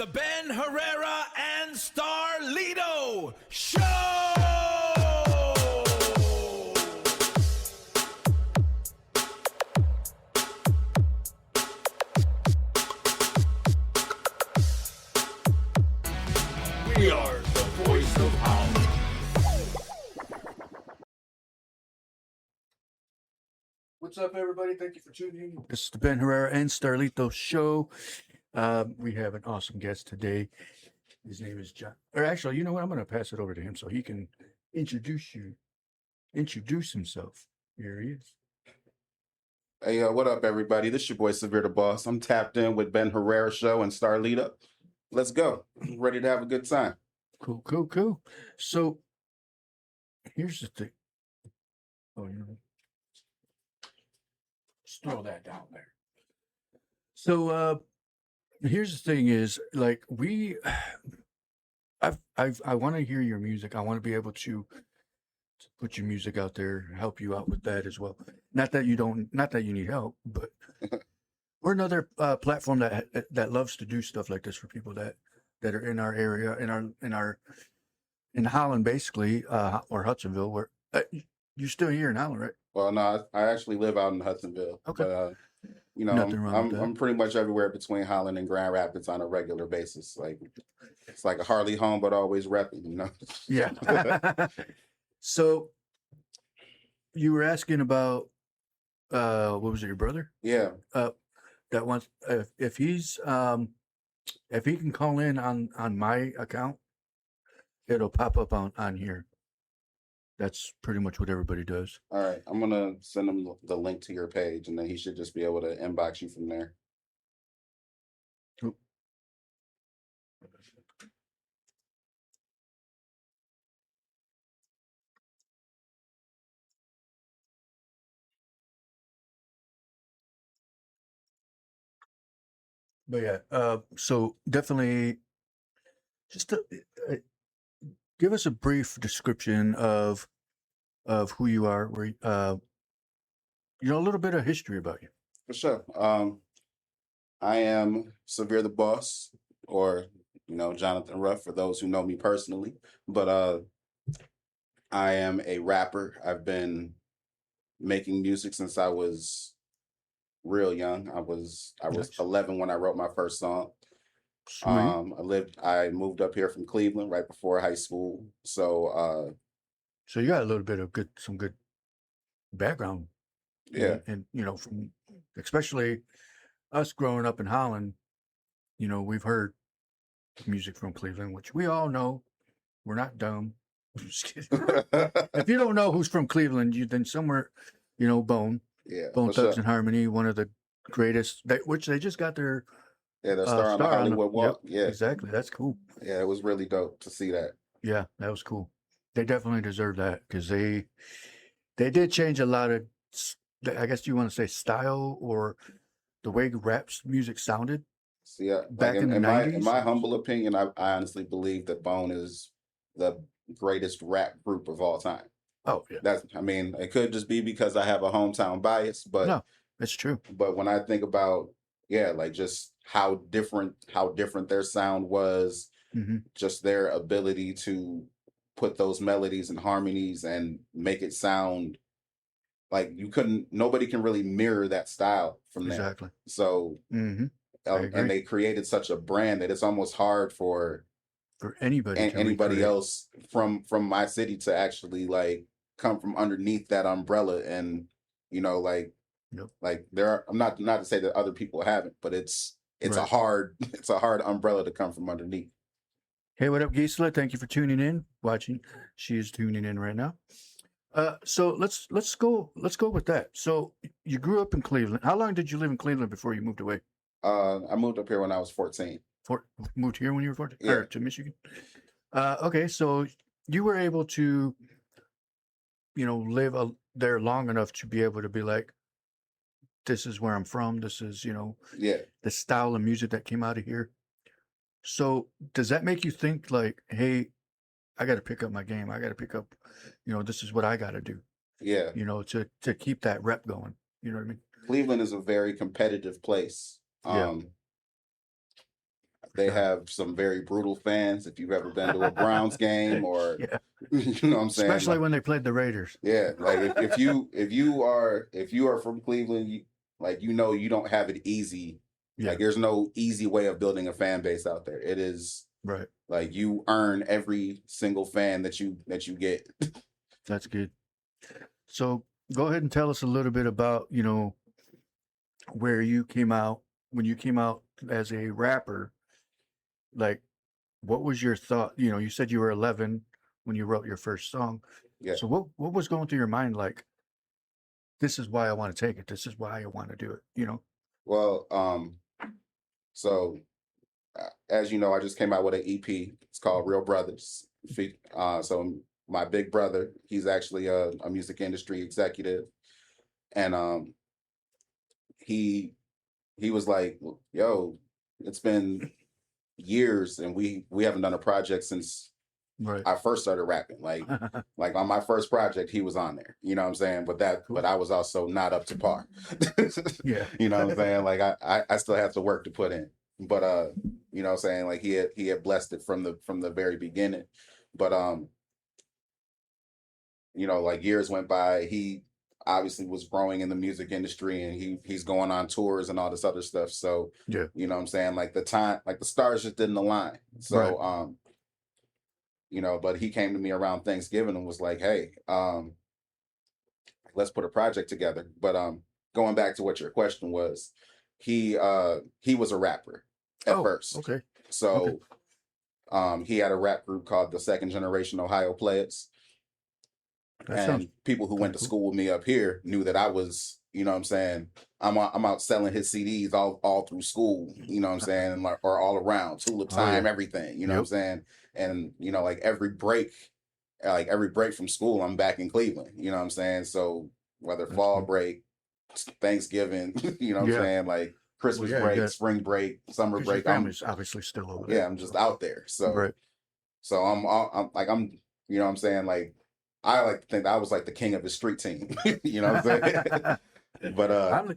the Ben Herrera and Starlito Show! We are the voice of Holland. What's up, everybody? Thank you for tuning in. This is the Ben Herrera and Starlito Show. We have an awesome guest today. His name is John. Or actually, you know what? I'm going to pass it over to him so he can introduce himself. Here he is. Hey, what up, everybody? This is your boy, Severe the Boss. I'm tapped in with Ben Herrera Show and Starlito. Let's go. Ready to have a good time. Cool. So, here's the thing. Oh, you know. Just throw that down there. So, here's the thing is, like, I want to hear your music. I want to be able to put your music out there, help you out with that as well. Not that you need help, but we're another platform that loves to do stuff like this for people that are in our area, in Holland, basically, or Hudsonville. Where you're still here in Holland, right? Well, no, I actually live out in Hudsonville. Okay. But, you know, Nothing wrong with that. I'm pretty much everywhere between Holland and Grand Rapids on a regular basis. Like, it's like a Harley home, but always repping, you know? Yeah. So you were asking about what was it, your brother? Yeah. That wants if he can call in on my account, it'll pop up on here. That's pretty much what everybody does. All right. I'm going to send him the link to your page, and then he should just be able to inbox you from there. Oop. But yeah, so definitely just give us a brief description of who you are, where a little bit of history about you. For sure. I am Severe the Boss, or, Jonathan Ruff for those who know me personally. But I am a rapper. I've been making music since I was real young. I was Nice. 11 when I wrote my first song. Sweet. I moved up here from Cleveland right before high school. So you got a little bit of some good background. yeah. And from especially us growing up in Holland, we've heard music from Cleveland, which we all know. We're not dumb. Just kidding. If you don't know who's from Cleveland, then somewhere, Bone. Yeah. Bone for Thugs sure. and Harmony, one of the greatest, which they just got their Yeah, the star on the Hollywood Walk. Yep, Yeah. exactly. That's cool. Yeah, it was really dope to see that. Yeah, that was cool. They definitely deserve that because they did change a lot of, I guess you want to say, style or the way rap music sounded. See, Back in the in 90s? my humble opinion, I honestly believe that Bone is the greatest rap group of all time. Oh yeah, It could just be because I have a hometown bias, but no, it's true. But when I think about, like just how different their sound was, Hmm. just their ability to put those melodies and harmonies and make it sound like nobody can really mirror that style from there. Exactly. So, Hmm. I agree. and they created such a brand that it's almost hard for anybody recreate. else from my city to actually like come from underneath that umbrella and Yep. like I'm not to say that other people haven't, but it's Right. a hard umbrella to come from underneath. Hey, what up, Gisela? Thank you for tuning in, watching. She is tuning in right now. So let's go with that. So you grew up in Cleveland. How long did you live in Cleveland before you moved away? I moved up here when I was 14. Moved here when you were 14? Yeah. Or to Michigan? Okay, so you were able to, live there long enough to be able to be like, this is where I'm from. This is, Yeah. the style of music that came out of here. So does that make you think like, hey, I got to pick up my game. I got to pick up, this is what I got to do, Yeah. to keep that rep going. You know what I mean? Cleveland is a very competitive place. Yeah. they sure. have some very brutal fans. If you've ever been to a Browns game, or Yeah, you know what I'm saying, especially like, when they played the Raiders. yeah, like if you are from Cleveland, like, you don't have it easy. Yeah, Like, there's no easy way of building a fan base out there. It is right. like you earn every single fan that you get. That's good. So go ahead and tell us a little bit about, where you came out, when you came out as a rapper, like what was your thought? You said you were 11 when you wrote your first song. Yeah. So what was going through your mind? Like, this is why I want to take it. This is why I want to do it. Well, so as you know, I just came out with an EP. It's called Real Brothers. So my big brother, he's actually a music industry executive, and he was like, "Yo, it's been years, and we haven't done a project since Right. I first started rapping. Like on my first project, he was on there. You know what I'm saying? But Cool. but I was also not up to par. Yeah. You know what I'm saying? Like I still have to work to put in. But you know what I'm saying? Like he had blessed it from the very beginning. But like years went by. He obviously was growing in the music industry, and he's going on tours and all this other stuff. So Yeah. you know what I'm saying? Like the stars just didn't align. So but he came to me around Thanksgiving and was like, "Hey, let's put a project together." But going back to what your question was, he was a rapper at first. Okay. So he had a rap group called the Second Generation Ohio Players. And people who went to school with me up here knew that I was, you know what I'm saying, I'm out selling his CDs all through school, you know what I'm saying, and or all around, Tulip Time, everything, you know what I'm saying? And like every break from school, I'm back in Cleveland, you know what I'm saying? So whether fall break, Thanksgiving, you know what I'm saying, like Christmas break, spring break, summer break, your family's obviously still over there. Yeah, I'm just out there. So I'm like, you know what I'm saying, like, I like to think that I was like the king of his street team. You know what I'm saying? But I'm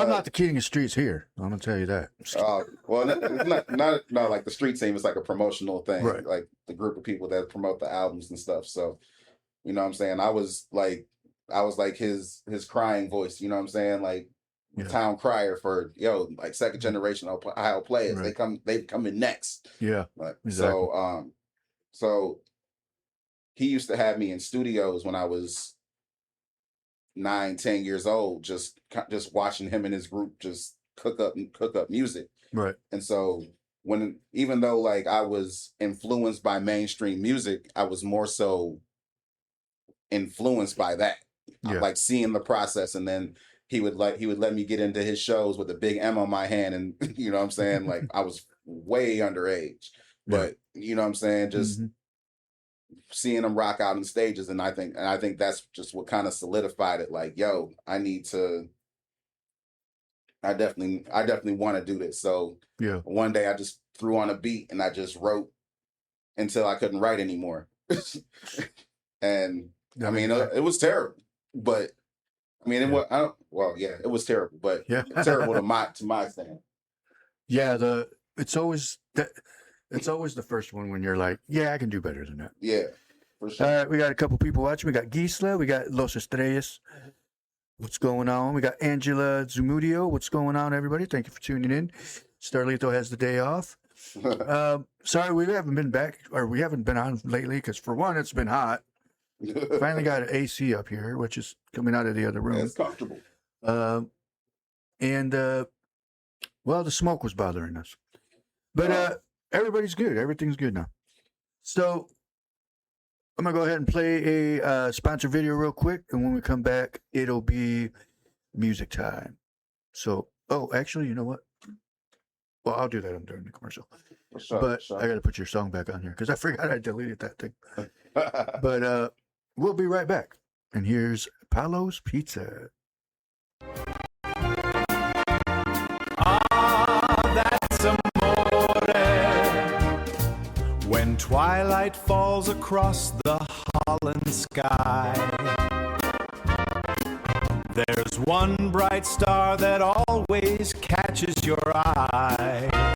not the king of streets here. I'm gonna tell you that. Well, not like the street team is like a promotional thing, right? Like the group of people that promote the albums and stuff. So, you know what I'm saying? I was like his crying voice. You know what I'm saying? Like town crier for like second generation Ohio Players. Right. They come in next. Yeah. Exactly. So he used to have me in studios when I was 9-10 years old, just watching him and his group just cook up music. Right. And so even though like I was influenced by mainstream music, I was more so influenced by that. Yeah. Like seeing the process, and then he would let me get into his shows with a big M on my hand, and you know what I'm saying, like I was way underage, but you know what I'm saying, just seeing him rock out on stages, and I think that's just what kind of solidified it. Like, yo, I definitely want to do this. So one day I just threw on a beat and I just wrote until I couldn't write anymore. And I mean, it was terrible, but I mean, it was terrible, but terrible to my stand. Yeah, it's always the first one when you're like, I can do better than that. Yeah, for sure. All right, we got a couple people watching. We got Gisela, we got Los Estrellas. What's going on? We got Angela Zumudio. What's going on, everybody? Thank you for tuning in. Starlito has the day off. Sorry, we haven't been back, or we haven't been on lately, because for one, it's been hot. Finally got an AC up here, which is coming out of the other room. It's comfortable. And the smoke was bothering us. But everybody's good. Everything's good now. So I'm going to go ahead and play a sponsor video real quick. And when we come back, it'll be music time. So, actually, you know what? Well, I'll do that during the commercial. Sure. I got to put your song back on here because I forgot I deleted that thing. But we'll be right back. And here's Paolo's Pizza. That's amore. When twilight falls across the Holland sky, there's one bright star that always catches your eye.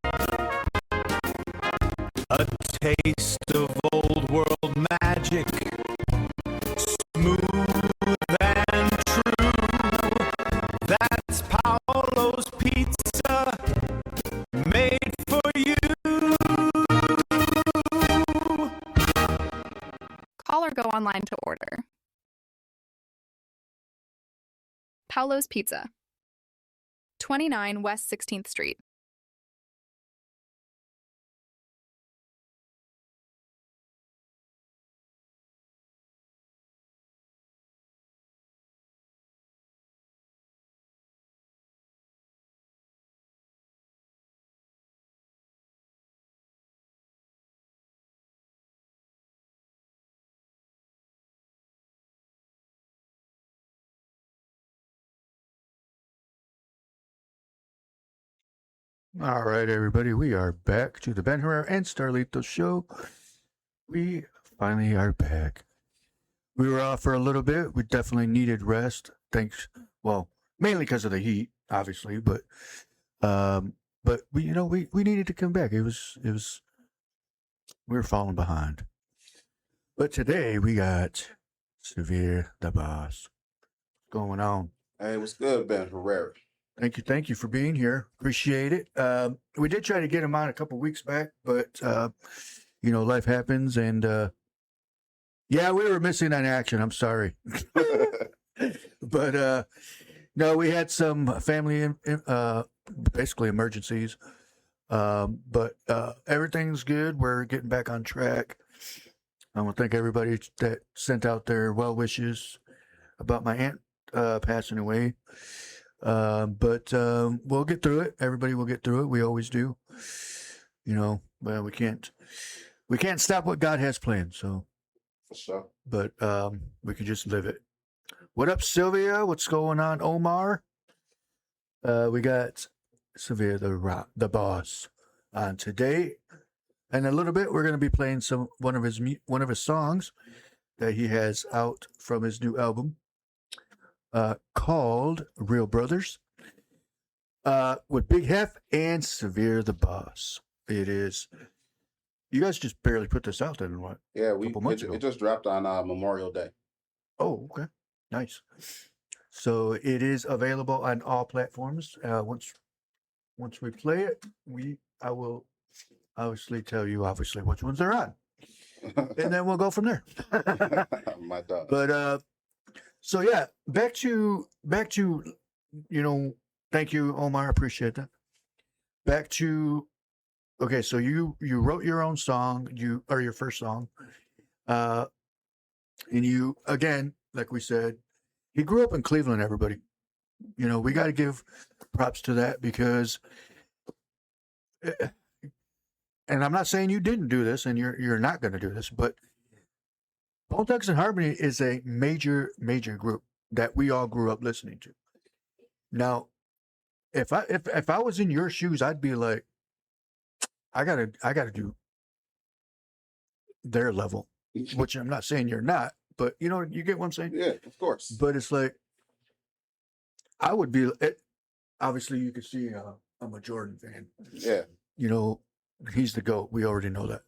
Paulo's Pizza, 29 West 16th Street. All right, everybody, we are back to the Ben Herrera and Starlito show. We finally are back. We were off for a little bit. We definitely needed rest. Thanks, well, mainly because of the heat, obviously, but we needed to come back. We were falling behind. But today we got Severe the Boss. What's going on? Hey, what's good, Ben Herrera? Thank you for being here. Appreciate it. We did try to get him on a couple weeks back, but life happens, and yeah, we were missing an action. I'm sorry, but no, we had some family, basically emergencies. But everything's good. We're getting back on track. I want to thank everybody that sent out their well wishes about my aunt passing away. But we'll get through it. Everybody will get through it. We always do. Well, we can't stop what God has planned. So, For sure. but we can just live it. What up, Sylvia? What's going on, Omar? We got Sylvia the boss on today. In a little bit, we're going to be playing one of his songs that he has out from his new album. Called Real Brothers, with Big Hef and Severe the Boss. It is. You guys just barely put this out then, what? Yeah, a couple months ago. It just dropped on Memorial Day. Oh, okay, nice. So it is available on all platforms. Once we play it, I will obviously tell you which ones they're on, and then we'll go from there. My dog. But so yeah, back to thank you, Omar, appreciate that. Back to okay, so you wrote your own song, your first song. And you, again, like we said, he grew up in Cleveland, everybody. We got to give props to that because and I'm not saying you didn't do this and you're not going to do this, but Bone Thugs and Harmony is a major group that we all grew up listening to. Now, if I was in your shoes, I'd be like, I gotta do their level, which I'm not saying you're not, but you get what I'm saying? Yeah, of course. But it's like, I would be, obviously you could see I'm a Jordan fan. Yeah. He's the GOAT. We already know that.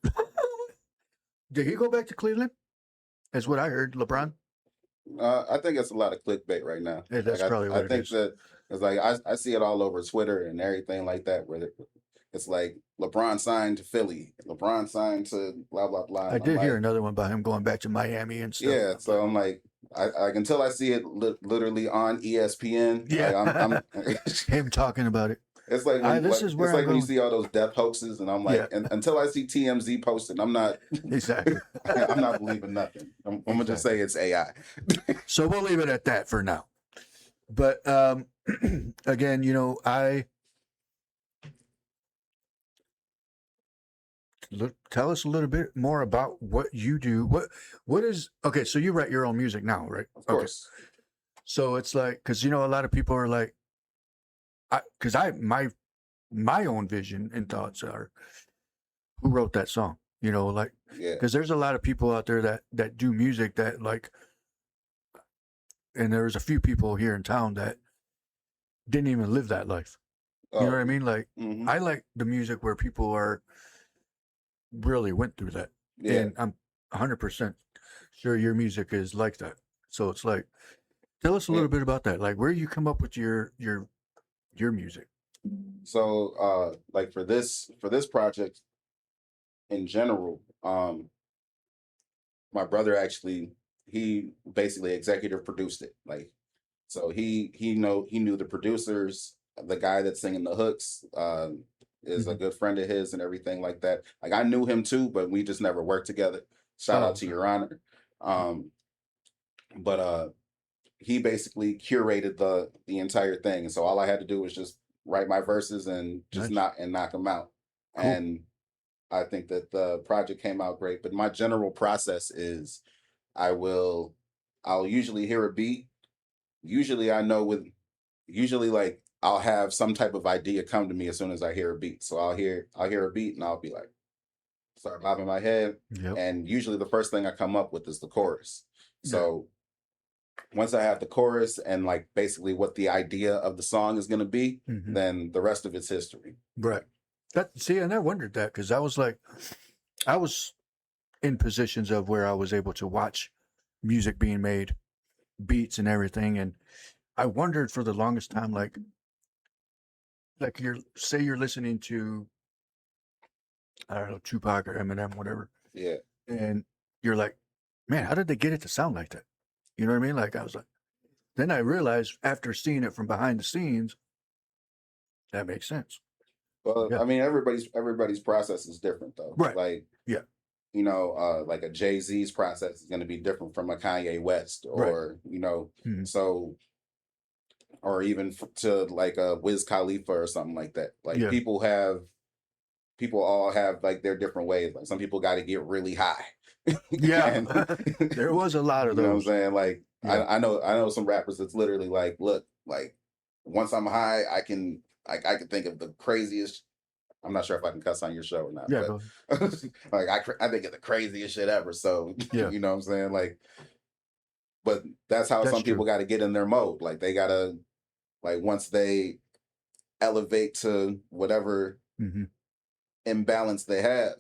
Did he go back to Cleveland? That's what I heard. LeBron? I think it's a lot of clickbait right now. Yeah, that's probably what I it think is. that it's like I see it all over Twitter and everything like that, where it's like LeBron signed to Philly, LeBron signed to blah blah blah. I did hear another one about him going back to Miami and stuff. Yeah, so I'm like, I until I see it literally on ESPN. Yeah, like, him talking about it. It's like when, when you see all those death hoaxes, and I'm like, until I see TMZ posted, I'm not exactly. I'm not believing nothing. I'm gonna just say it's AI. So we'll leave it at that for now. But again, tell us a little bit more about what you do. What is okay? So you write your own music now, right? Of course. So it's like, because a lot of people are like, my own vision and thoughts are, who wrote that song? Because there's a lot of people out there that do music that like, and there's a few people here in town that didn't even live that life. You know what I mean? Like, I like the music where people are really went through that. Yeah. And I'm 100% sure your music is like that. So it's like, tell us a little bit about that. Like, where you come up with your music. So like for this project in general, my brother actually, he basically executive produced it. Like So he knew the producers, the guy that's singing the hooks, is a good friend of his and everything like that. Like I knew him too, but we just never worked together. Shout Oh, out to Your Honor. But he basically curated the entire thing, and so all I had to do was just write my verses and just nice. knock them out. Cool. And I think that the project came out great. But my general process is I'll usually hear a beat. Usually I know usually like I'll have some type of idea come to me as soon as I hear a beat. So I'll hear a beat and I'll be like, start bobbing my head. Yep. And usually the first thing I come up with is the chorus. Yeah. So once I have the chorus and like basically what the idea of the song is going to be, then the rest of it's history. Right. And I wondered that because I was in positions of where I was able to watch music being made, beats and everything, and I wondered for the longest time, like you're listening to, I don't know, Tupac or Eminem, whatever. Yeah. And you're like, man, how did they get it to sound like that? You know what I mean? Like I was like, then I realized after seeing it from behind the scenes, that makes sense. Well, Yeah. I mean, everybody's process is different though. Right. Like, yeah. You know, like a Jay-Z's process is going to be different from a Kanye West or, you know, so, or even to like a Wiz Khalifa or something like that. Like people all have like their different ways. Like some people got to get really high. Yeah. There was a lot of those. You know what I'm saying? Like, I know some rappers that's literally like, look, like once I'm high, I can think of the craziest. I'm not sure if I can cuss on your show or not. Yeah, but like I think of the craziest shit ever. So you know what I'm saying? Like, but that's how some people got to get in their mode. Like they gotta, like once they elevate to whatever imbalance they have,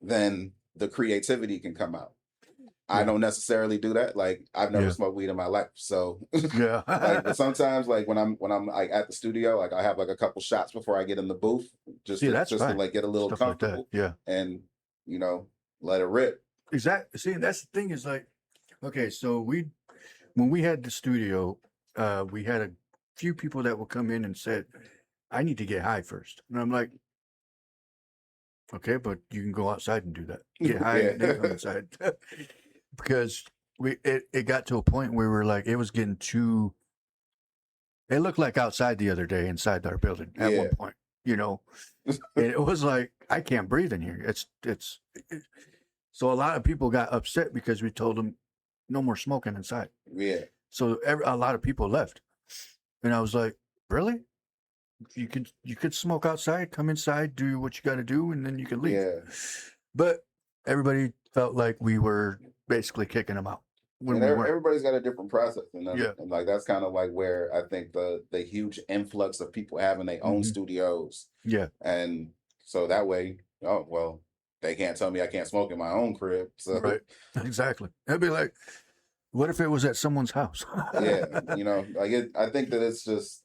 then the creativity can come out. I don't necessarily do that. Like I've never smoked weed in my life. So like, but sometimes like when I'm like at the studio, like I have like a couple shots before I get in the booth, just to like get a little stuff comfortable. Like and you know, let it rip. Exactly. See, that's the thing is like, okay, so when we had the studio, we had a few people that would come in and said, I need to get high first. And I'm like, okay, but you can go outside and do that. Get high and then come inside. Because it got to a point where we were like, it was getting too, it looked like outside the other day inside our building at one point, you know. And it was like, I can't breathe in here. So a lot of people got upset because we told them no more smoking inside. Yeah. So a lot of people left. And I was like, really? You could smoke outside, come inside, do what you got to do, and then you can leave. Yeah. But everybody felt like we were basically kicking them out. And everybody's got a different process, and like that's kind of like where I think the huge influx of people having their own studios. Yeah. And so that way, oh well, they can't tell me I can't smoke in my own crib. So right. Exactly. It'd be like, what if it was at someone's house? Yeah. You know, like I think that it's just.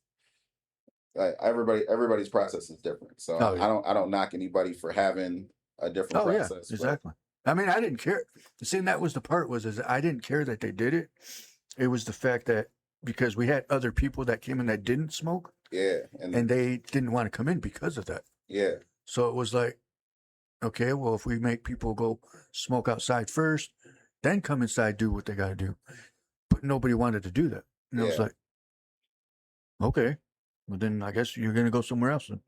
Everybody's process is different, so I don't knock anybody for having a different process. Yeah, exactly. I mean, I didn't care. See, and that was the part is I didn't care that they did it. It was the fact that because we had other people that came in that didn't smoke, and they didn't want to come in because of that. Yeah. So it was like, okay, well, if we make people go smoke outside first, then come inside, do what they got to do, but nobody wanted to do that, and I was like, okay. Well, then I guess you're going to go somewhere else. Then.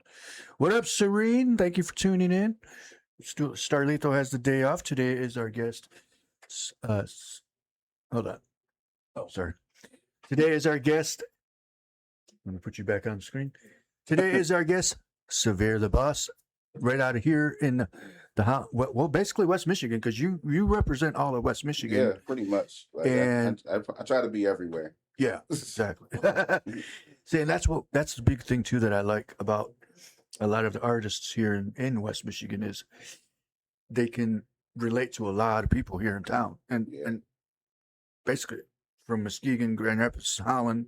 What up, Serene? Thank you for tuning in. Starlito has the day off. Today is our guest. Hold on. Oh, sorry. Today is our guest. I'm going to put you back on the screen. Today is our guest, Severe the Boss, right out of here in well, basically West Michigan, because you represent all of West Michigan. Yeah, pretty much. Like, and I try to be everywhere. Yeah, exactly. See, and that's the big thing too that I like about a lot of the artists here in West Michigan is they can relate to a lot of people here in town, and basically from Muskegon, Grand Rapids, Holland,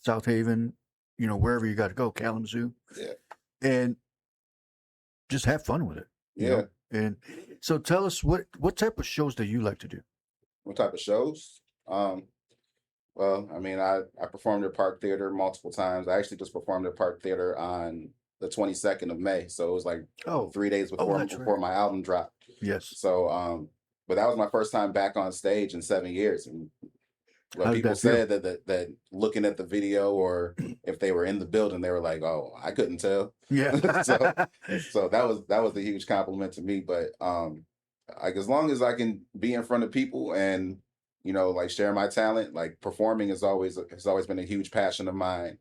South Haven, you know, wherever you got to go, Kalamazoo, and just have fun with it. You know? And so tell us what type of shows do you like to do? What type of shows? Well, Well, I mean, I performed at Park Theater multiple times. I actually just performed at Park Theater on the 22nd of May. So it was like Oh, 3 days before that's before right. my album dropped. Yes. So, but that was my first time back on stage in 7 years. And How what did people that feel? said that looking at the video or if they were in the building, they were like, "Oh, I couldn't tell." Yeah. So that was a huge compliment to me. But like as long as I can be in front of people and like share my talent, like performing has always been a huge passion of mine.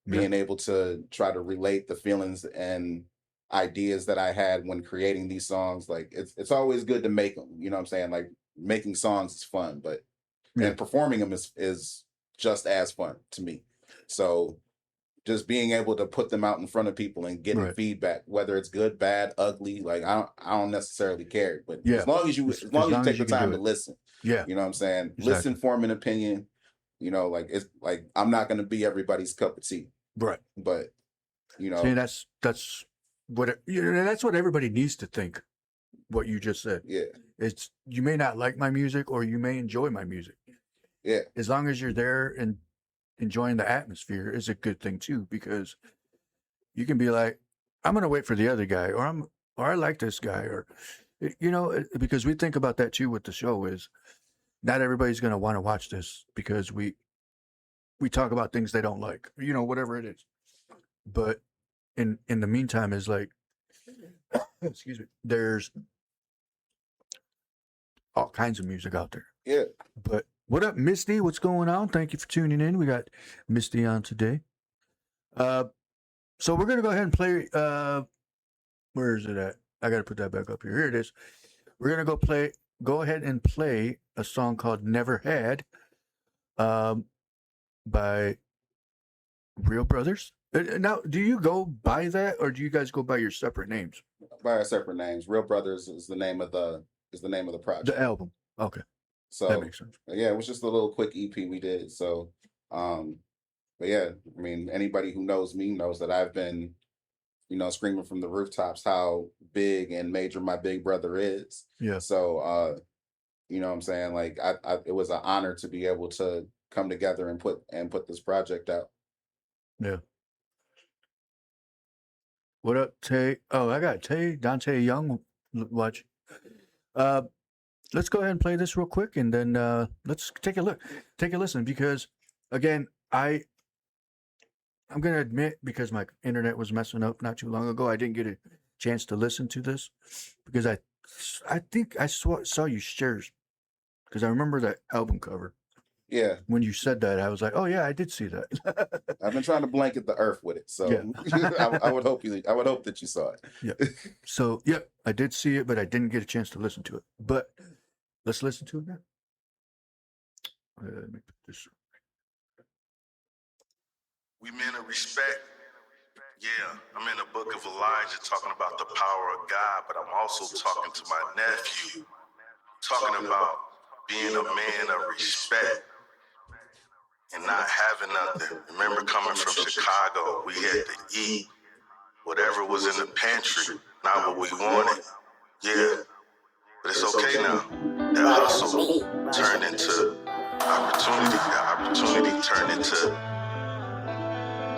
Yeah. Being able to try to relate the feelings and ideas that I had when creating these songs, like it's always good to make them. You know what I'm saying? Like making songs is fun, but Yeah. and performing them is just as fun to me. So just being able to put them out in front of people and getting Right. feedback, whether it's good, bad, ugly, like I don't necessarily care. But Yeah. as long as you take the can time do to it. listen, Yeah. you know what I'm saying? Exactly. Listen, form an opinion. Like it's like I'm not gonna be everybody's cup of tea. Right. But See, that's what that's what everybody needs to think. What you just said. yeah, It's you may not like my music or you may enjoy my music. yeah, As long as you're there and enjoying the atmosphere is a good thing too, because you can be like, I'm gonna wait for the other guy, or I like this guy, or because we think about that too with the show is not everybody's gonna want to watch this because we talk about things they don't like, whatever it is. But in the meantime is like excuse me, there's all kinds of music out there. yeah. But what up, Misty? What's going on? Thank you for tuning in. We got Misty on today. So we're gonna go ahead and play. Where is it at? I gotta put that back up here. Here it is. We're gonna go ahead and play a song called "Never Had," by Real Brothers. Now, do you go by that, or do you guys go by your separate names? By our separate names. Real Brothers is the name of the project. The album. Okay, So that makes sense. yeah, it was just a little quick EP we did. So, but yeah, I mean, anybody who knows me knows that I've been, screaming from the rooftops how big and major my big brother is. Yeah. So, you know what I'm saying? Like, it was an honor to be able to come together and put this project out. Yeah. What up, Tay? Oh, I got Tay, Dante Young. Watch. Let's go ahead and play this real quick, and then let's take a listen. Because again, I'm gonna admit, because my internet was messing up not too long ago, I didn't get a chance to listen to this because I think I saw you shares because I remember that album cover. Yeah. When you said that, I was like, oh yeah, I did see that. I've been trying to blanket the earth with it, so Yeah. I would hope that you saw it. Yeah. So yep, I did see it, but I didn't get a chance to listen to it. But let's listen to it now. Let me put this. We men of respect. Yeah, I'm in the book of Elijah talking about the power of God, but I'm also talking to my nephew, talking about being a man of respect and not having nothing. Remember coming from Chicago, we had to eat whatever was in the pantry, not what we wanted. Yeah, but it's okay now. That hustle turned into opportunity. That opportunity turned into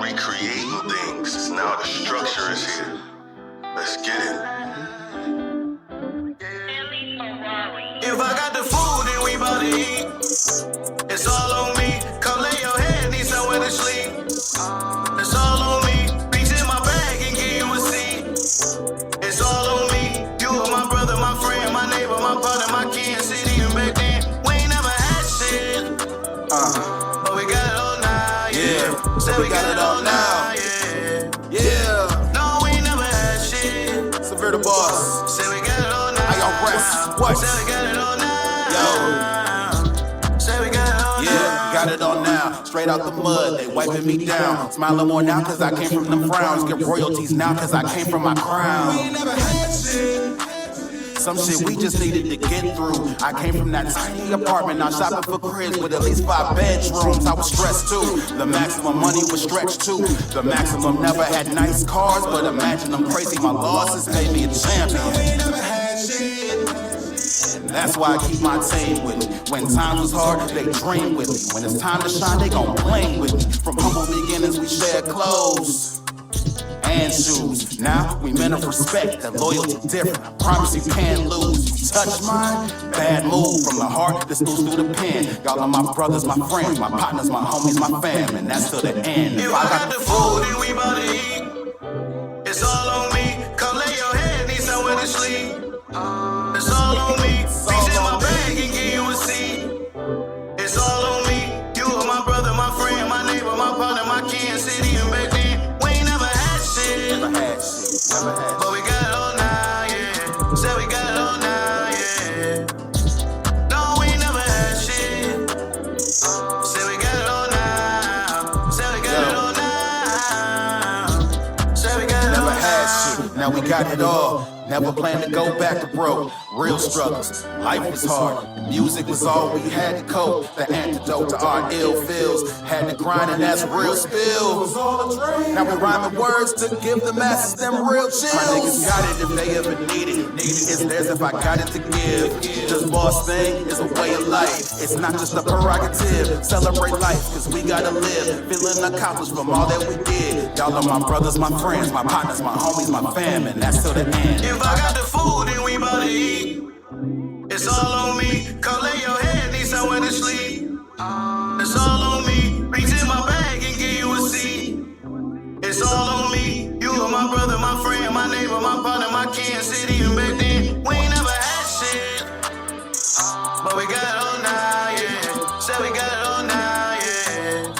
recreating things. Now the structure is here. Let's get it. If I got the food, then we bout to eat. It's all on me. Come lay your head, need somewhere to sleep. It's all on me. Reach in my bag and give you a seat. It's all on me. You are my brother, my friend, my neighbor, my partner, my kin. City and back then, we ain't never had shit. But we got it all now, yeah. Said we got it all now, yeah. Yeah, No, we ain't never had shit. Severe the boss. Said we got it all now. I got rest. What? Said we got it all now. Yo. Said we got it all now. Yeah, got it all now. Straight out the mud, they wiping me down. Smiling more now cause I came from them frowns. Get royalties now cause I came from my crown. We ain't never had shit. Some shit we just needed to get through. I came from that tiny apartment, now shopping for cribs with at least 5 bedrooms. I was stressed too. The maximum money was stretched too. The maximum never had nice cars, but imagine them crazy. My losses made me a champion. We ain't never had shit. And that's why I keep my team with me. When times was hard, they dream with me. When it's time to shine, they gon' blame with me. From humble beginnings, we shared clothes and shoes. Now we men of respect, that loyalty different. I promise you can't lose. You touch mine, bad move. From the heart, this moves through the pen. Y'all are my brothers, my friends, my partners, my homies, my fam, and that's till the end. If I got the food, then we bout to eat. It's all on me. Come lay your head, need somewhere to sleep. It's all on me. Reach in my bag and give you a seat. It's all on me. You are my brother, my friend, my neighbor, my partner, my kin, city, and back then we ain't never had shit. Never had shit, never had But we got it all now, yeah. Said we got it all now, yeah. No, we ain't never had shit. Said we got it all now. Said we got it all now. Said we got it all Never now. had shit, now we got it all. Never planned to go back to broke. Real struggles, life was hard. Music was all we had to cope. The antidote to our ill feels. Had to grind and that's real spill. Now we rhyming words to give the masses them real chills. My niggas got it if they ever need it. It's theirs if I got it to give. This boss thing is a way of life. It's not just a prerogative. Celebrate life, cause we gotta live. Feeling accomplished from all that we did. Y'all are my brothers, my friends, my partners, my homies, my fam, and that's till the end. If I got the food, then we bout to eat. It's all on me. Come lay your head, need somewhere to sleep. It's all on me. Reach in my bag and give you a seat. It's all on me. You are my brother, my friend, my neighbor, my partner, my kin, city, and back then we ain't never had shit. But we got it all now, yeah. Said we got it all now, yeah.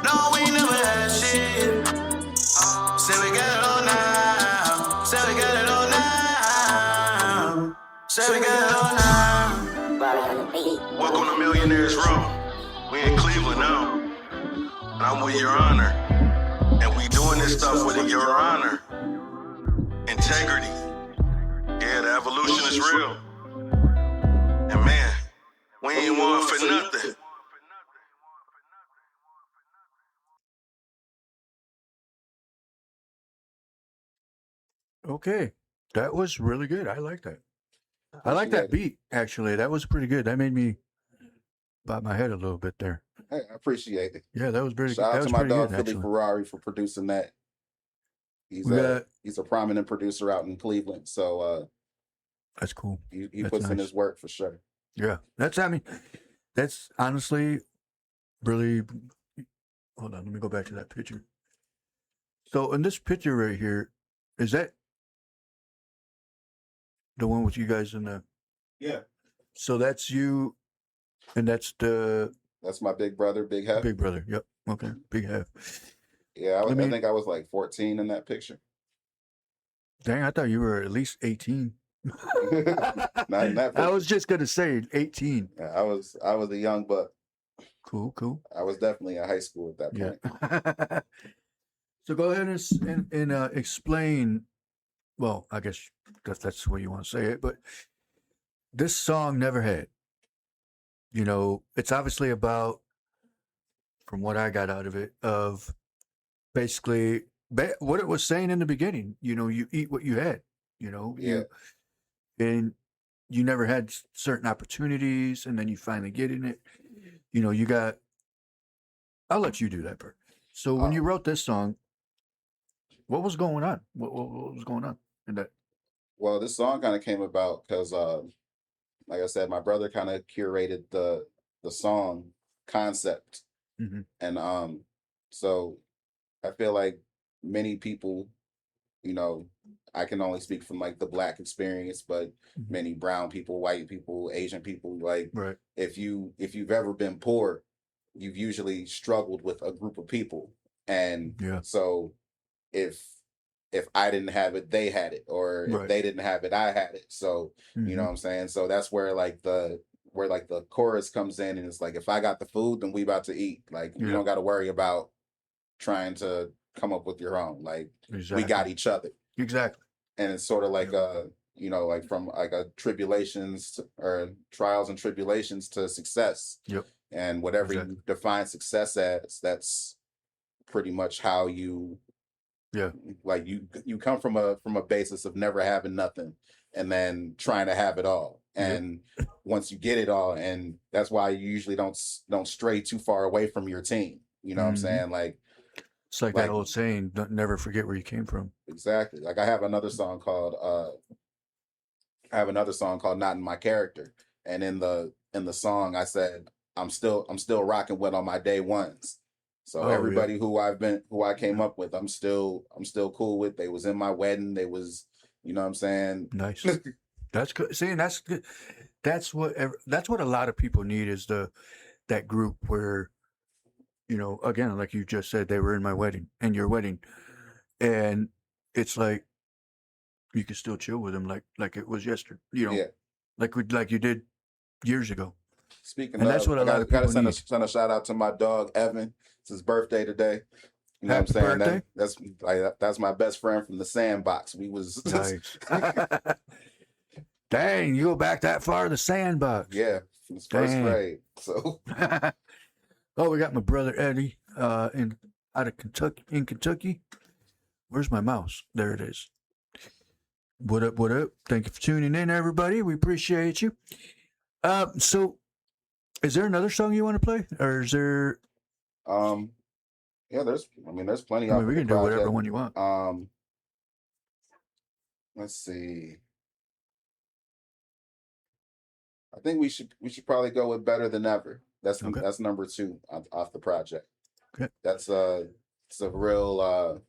No, we ain't never had shit. Said we got it all now. Said we got it all now. Said we got it all now. Welcome to Millionaires Row. We in Cleveland now. And I'm with Your Honor. And we doing this stuff with Your Honor. Integrity. Yeah, the evolution is real. And man, we ain't one for nothing. Okay, that was really good. I like that. I like that Appreciate beat. Actually, that was pretty good. That made me bob my head a little bit there. Hey, I appreciate it. Yeah, that was pretty. Shout That out was to my pretty dog good. Philly Actually, Ferrari for producing that. He's We got- he's a prominent producer out in Cleveland, so that's cool. he That's puts in nice. his work for sure. Yeah, that's. I mean, that's honestly really. Hold on, let me go back to that picture. So in this picture right here, is that the one with you guys in the? Yeah, So that's you, and that's the that's my big brother, Big Hef. big brother. Yep. Okay, big half. Yeah, I mean- I think I was like 14 in that picture. Dang, I thought you were at least 18. Not in that I picture. was just gonna say 18. Yeah, I was a young buck. Cool, cool. I was definitely in high school at that point. Yeah. So go ahead and explain. Well, I guess that's the way you want to say it, but this song Never Had. You know, it's obviously about, from what I got out of it, of basically what it was saying in the beginning. You know, you eat what you had. You know, Yeah. and you never had certain opportunities, and then you finally get in it. You know, you got. I'll let you do that part. So when you wrote this song, what was going on? What was going on in that? Well, this song kind of came about because, like I said, my brother kind of curated the song concept, Mhm. and so I feel like many people, you know, I can only speak from like the Black experience, but Mhm. many brown people, white people, Asian people, like Right. if you've ever been poor, you've usually struggled with a group of people, and Yeah. so if I didn't have it, they had it, or if Right. they didn't have it, I had it. So you know Mhm. what I'm saying. So that's where the chorus comes in, and it's like, if I got the food, then we about to eat. Like you Yeah. don't got to worry about trying to come up with your own. Like Exactly. we got each other, Exactly. and it's sort of like you know, like from like a or trials and tribulations to success. Yep. And whatever Exactly. you define success as, that's pretty much how you, Yeah. like you come from a basis of never having nothing and then trying to have it all. and once you get it all, and that's why you usually don't stray too far away from your team. You know what I'm saying? Like, it's like that old saying, never forget where you came from. Exactly. Like I have another song called Not in My Character. And in the song I said I'm still rocking with on my day ones. So everybody who I came up with, I'm still cool with. They was in my wedding. They was, you know what I'm saying? Nice. That's good. See, and that's good. That's what a lot of people need is that group where, you know, again, like you just said, they were in my wedding and your wedding, and it's like you can still chill with them like it was yesterday, you know, like you did years ago. Speaking and of, that's what a lot of people need. Send a shout out to my dog Evan. It's his birthday today. You know Happy what I'm saying? birthday. That's my best friend from the Sandbox. We was Nice. Dang, you go back that far, the Sandbox. Yeah, from his first grade. So oh, we got my brother Eddie out of Kentucky. Where's my mouse? There it is. What up, what up? Thank you for tuning in, everybody. We appreciate you. So is there another song you want to play? Or is there yeah, there's plenty I of mean, we can do whatever one you want. Let's see. I think we should probably go with Better Than Ever. That's number 2 off the project. Okay. It's a real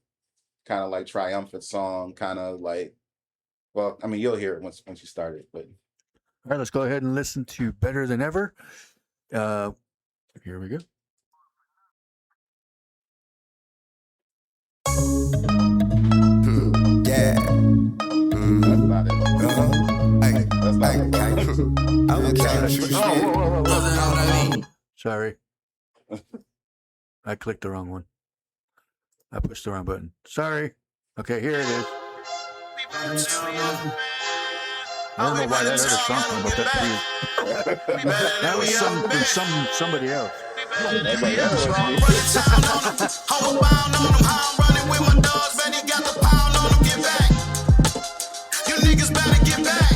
kind of like triumphant song, kind of like, well, I mean, you'll hear it once you start it, but all right, let's go ahead and listen to Better Than Ever. Here we go. Yeah. that's not it. Hey, That's not it. I'm okay. Sorry. I clicked the wrong one. I pushed the wrong button. Sorry. Okay, here it is. I don't know why that other song came, but that's weird. That was somebody else. You niggas better get back.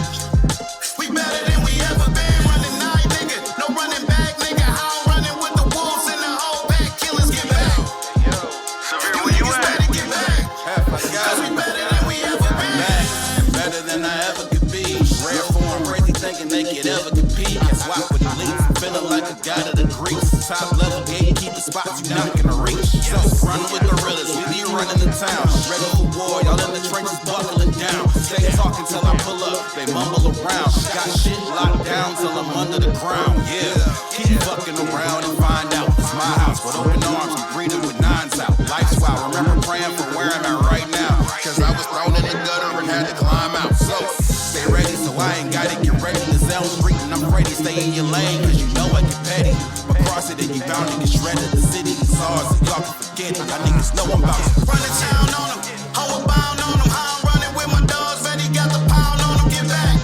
We better than we ever been. Running night, nigga. No running back, nigga. How running with the wolves and the whole pack. Killers get back. You niggas better get back. Cause we better than we ever been. Better than I ever could be. Rare form, crazy thinking they could ever compete. Swap with elites, feeling like a god of the Greeks. Top level gatekeeper spots you not gonna reach. So run with gorillas, we be running the town. Ready for war, y'all in the trenches buckling down. Stay talking till I pull up, they mumble around. Got shit locked down till I'm under the ground. Yeah, keep fucking around and find out. It's my house with open arms, we breathing with nines out. Life's wild, remember praying for where I'm at right now. Cause I was thrown in the gutter and had to climb out. So stay ready, so I ain't gotta get ready. It's Elm Street and I'm ready. Stay in your lane, cause you know I get petty. Across it and you bound to get shredded. The city is ours, so y'all can forget it. Y'all niggas know I'm about to Run the town on them. Hold bound on them. How I'm running with my dogs. Ready, got the pound on them. Get back.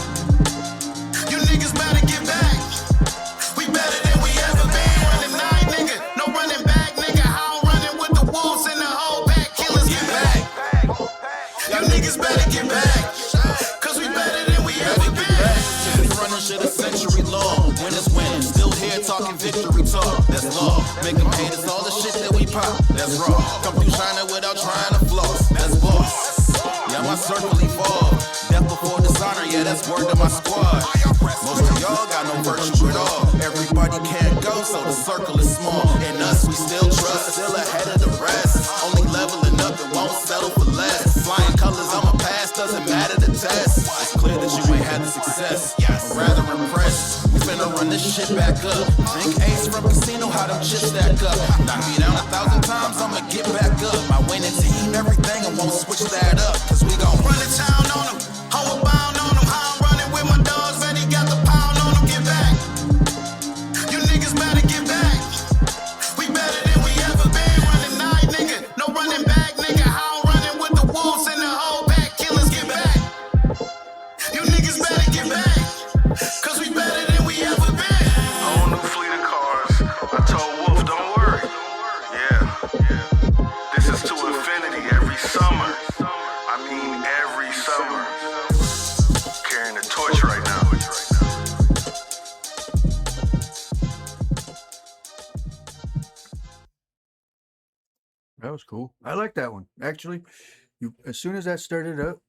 You niggas better get back. We better than we ever been. Running night, nigga. No running back, nigga. How I'm running with the wolves and the whole pack. Killers get back. You niggas better get back. Cause we better than we ever been. We running shit a century long. When it's winning, still here talking victory talk. That's law. Make them hate us all the shit that we pop. That's raw. Come through shining without trying to floss. That's boss. Yeah, my circle evolved. Death before dishonor, yeah, that's word to my squad. Most of y'all got no virtue at all. Everybody can't go, so the circle is small. And us, we still trust, still ahead of the rest. Only leveling up and won't settle for less. Flying colors on my past doesn't matter the test. It's clear that you ain't had the success. I'm rather impressed. We finna run this shit back up. Think Ace from Casino, how them chips stack up. Knock me down 1,000 times, I'ma get back up. My winning team, everything, I won't switch that up. Cause we gon' Run the town on them. Hold bound on them. How I'm running with my dogs. Ready, got the pound on them. Get back. You niggas better get back. We better than we ever been. Running night, nigga. No running back, nigga. How I'm running with the wolves and the whole pack. Killers get back. You niggas better get back. Cause we better than we ever been. I own a fleet of cars. I told Wolf, don't worry. Yeah. This is to infinity every summer. I mean every summer. Carrying the torch right now. was cool. I like that one. Actually, as soon as that started up,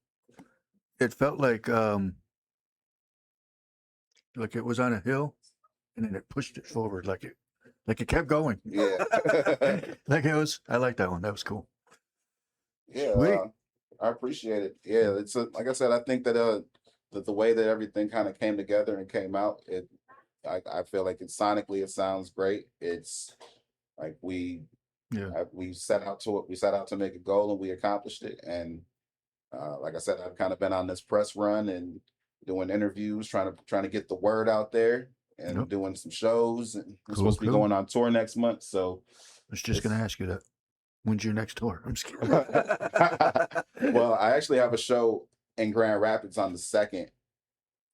it felt like it was on a hill, and then it pushed it forward, like it kept going. Yeah. Like it was. I like that one. That was cool. Yeah, Sweet. I appreciate it. Yeah, it's like I said, I think that the way that everything kind of came together and came out, I feel like sonically it sounds great. It's like we set out to make a goal and we accomplished it. And like I said, I've kind of been on this press run and doing interviews, trying to get the word out there and doing some shows. And we're supposed to be going on tour next month. So I was just gonna ask you that. When's your next tour? I'm just kidding. Well, I actually have a show in Grand Rapids on the 2nd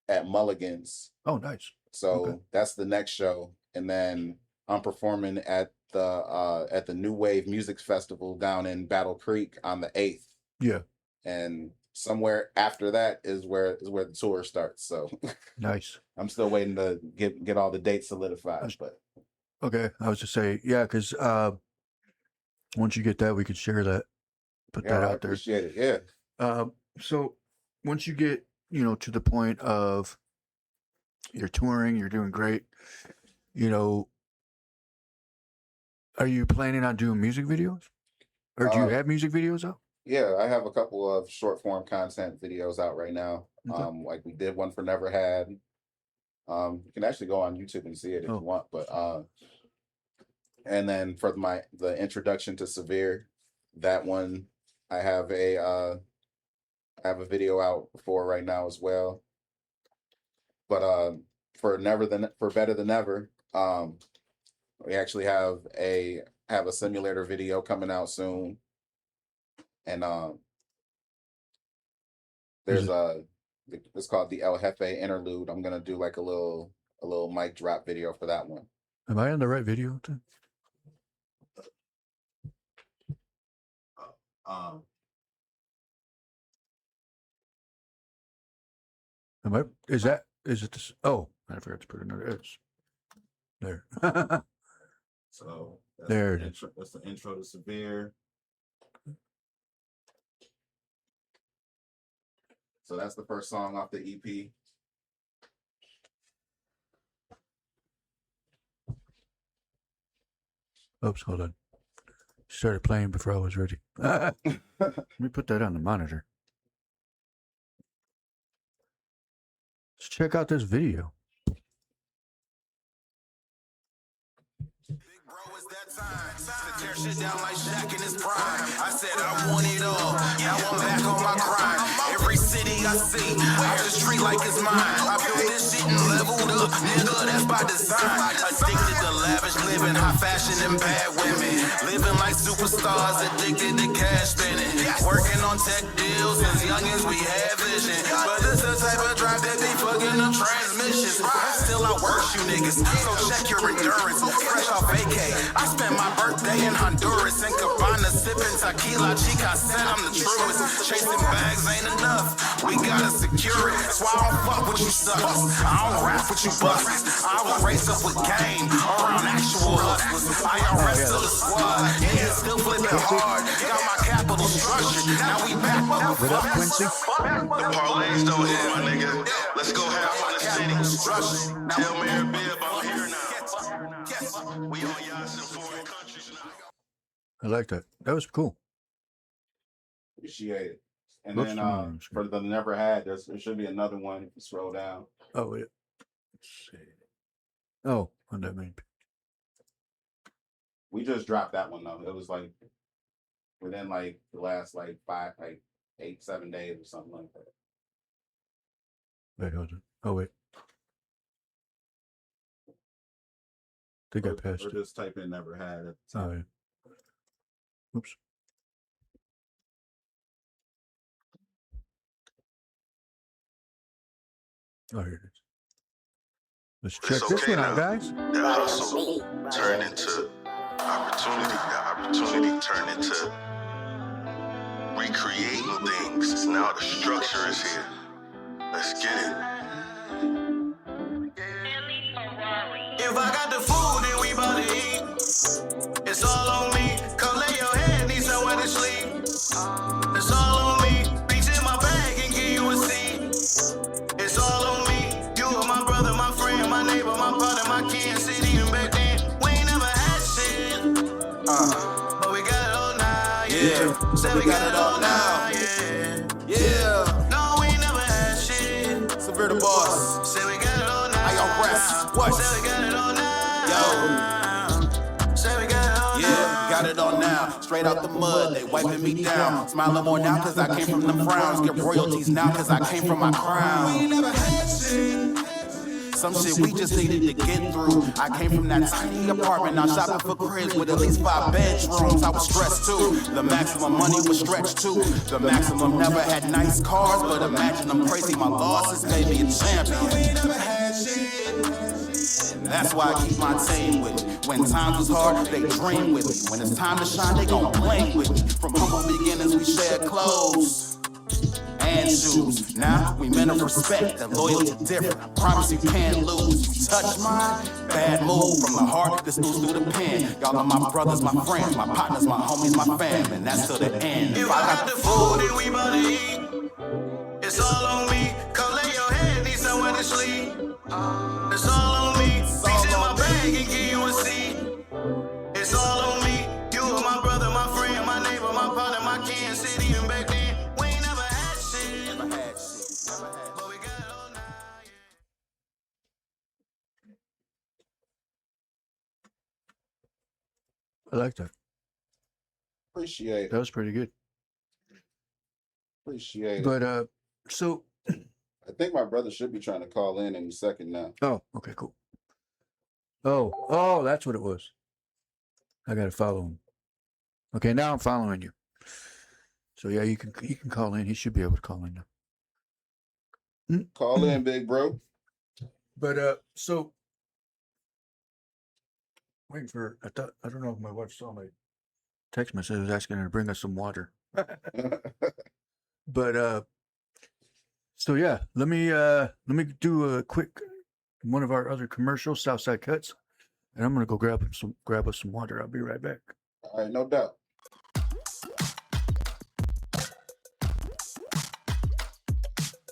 at Mulligan's. Oh, nice. So that's the next show. And then I'm performing at the New Wave Music Festival down in Battle Creek on the 8th. Yeah. And somewhere after that is where the tour starts. So Nice. I'm still waiting to get all the dates solidified. But Okay. I was just saying, yeah, because once you get that, we could share that. Put that I out there. appreciate it. Yeah. So once you get, to the point of you're touring, you're doing great, are you planning on doing music videos? Or do you have music videos out? Yeah, I have a couple of short form content videos out right now. Okay. Like we did one for Never Had. You can actually go on YouTube and see it if you want, but and then for the introduction to Severe, that one I have a video out for right now as well. But for Better Than Ever, we actually have a simulator video coming out soon. And there's it's called the El Jefe Interlude. I'm gonna do like a little mic drop video for that one. Am I on the right video too? Is it this? Oh, I forgot to put another S. There. So There it is. That's the intro to Severe. So that's the first song off the EP. Oops, hold on. Started playing before I was ready. Let me put that on the monitor. Let's check out this video. Tear shit down like Shaq in his prime. I said I want it all. Now I'm back on my grind. Every city I see, I just treat like it's mine. I built this shit and leveled up, nigga. That's by design. Addicted to lavish living, high fashion and bad women. Living like superstars, addicted to cash spending. Working on tech deals since young as we had vision. But this the type of drive that be fucking the transmissions. Still I work you niggas, so check your endurance. Fresh off vacay, I spent my birthday in Honduras and Cabana sipping tequila. Chica said I'm the truest. Chasing bags ain't enough, we gotta secure it. So I don't fuck with you suckers, I don't rap with you busters. I will race up with game around actual hustlers. I arrest the squad, niggas still flipping hard. Got my capital structured, now we back up. What up, Quincy? The parlays don't hit, my nigga. Let's go have fun in the city. Tell Mayor Bibb I'm here now. We on yachts in foreign countries now. I like that. That was cool. Appreciate it. And Looks then familiar. for the Never Had, there should be another one if you scroll down. Oh, yeah. Let's see. Oh, on that main page. We just dropped that one though. It was like within like the last 8-7 days or something like that. Wait, hold on. Oh, wait. I think I passed Or it. just type in Never Had at the time. Oh, yeah. Oops. Oh, here it is. Let's check It's this okay one out, now. guys. That hustle turned into opportunity. That opportunity turned into recreating things. Now the structure is here. Let's get it. If I got the food, then we bout to eat. It's all on me. Come lay your head, these so we got it all now. Yeah. No, we never had shit. Severe the boss. Say we got it all now. I got rest. What? Say we got it all now. Yo. Say we got it all now. Yeah, got it on now. Straight out the mud, they wiping me down. Smiling more now cause I came from them frowns. Get royalties now cause I came from my crown. We never had shit. Some shit we just needed to get through. I came from that tiny apartment, now shopping for cribs with at least 5 bedrooms. I was stressed too. The maximum money was stretched too. The maximum never had nice cars, but imagine I'm crazy. My losses made me a champion. We never had shit. That's why I keep my team with me. When times was hard, they dream with me. When it's time to shine, they gon' blame with me. From humble beginnings, we shared clothes and shoes. Now we men of respect and loyalty different. I promise you can't lose. You touch mine, bad move from the heart. This moves through the pen. Y'all are my brothers, my friends, my partners, my homies, my fam, and that's till the end. If I got the food and we bout to eat, it's all on me. Come lay your head, need somewhere to sleep. It's all on me. Reach in my bag and give you a seat. It's all on me. You are my brother, my friend, my neighbor, my partner, my kin. City and back then, we ain't never had shit. Never had shit. Never had But we got it all now. I like that. Appreciate That it. was pretty good. Appreciate it. But so I think my brother should be trying to call in any second now. oh, okay, cool. Oh, that's what it was. I gotta follow him. Okay, now I'm following you. So yeah, you can call in. He should be able to call in now. Call in, big bro. But so waiting for I don't know if my wife saw my text message. I was asking her to bring us some water. But so yeah, let me do a quick one of our other commercials, Southside Cuts, and I'm gonna go grab us some water. I'll be right back. All right, no doubt.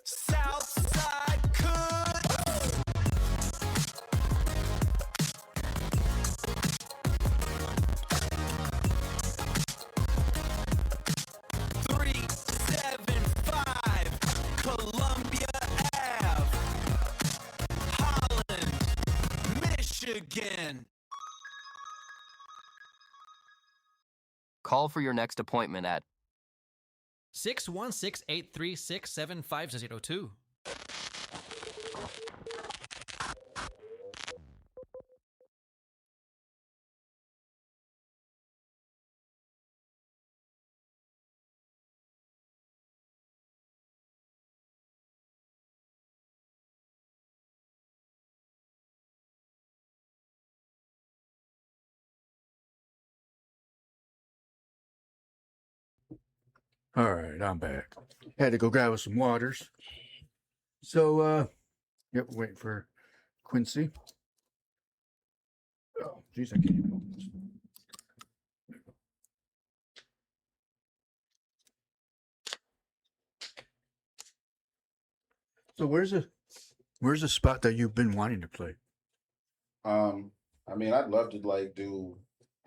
Southside Cut. Three, 7, 5, Columbia Ave, Holland, Michigan. Call for your next appointment at 616-836-7502. All right, I'm back. Had to go grab us some waters. So yep, waiting for Quincy. Oh, geez, I can't even open this. So where's the spot that you've been wanting to play? I mean, I'd love to like do,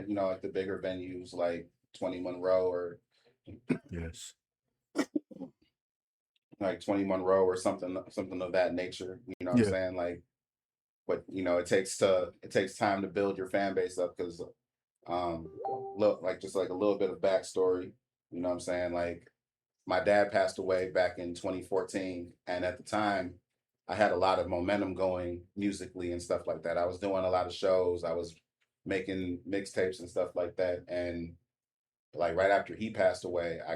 like the bigger venues like 21 Row or Yes. like 21 Row or something of that nature. You know what Yeah. I'm saying? Like, but it takes time to build your fan base up because look, like just like a little bit of backstory. You know what I'm saying? Like my dad passed away back in 2014, and at the time I had a lot of momentum going musically and stuff like that. I was doing a lot of shows. I was making mixtapes and stuff like that. And like right after he passed away, I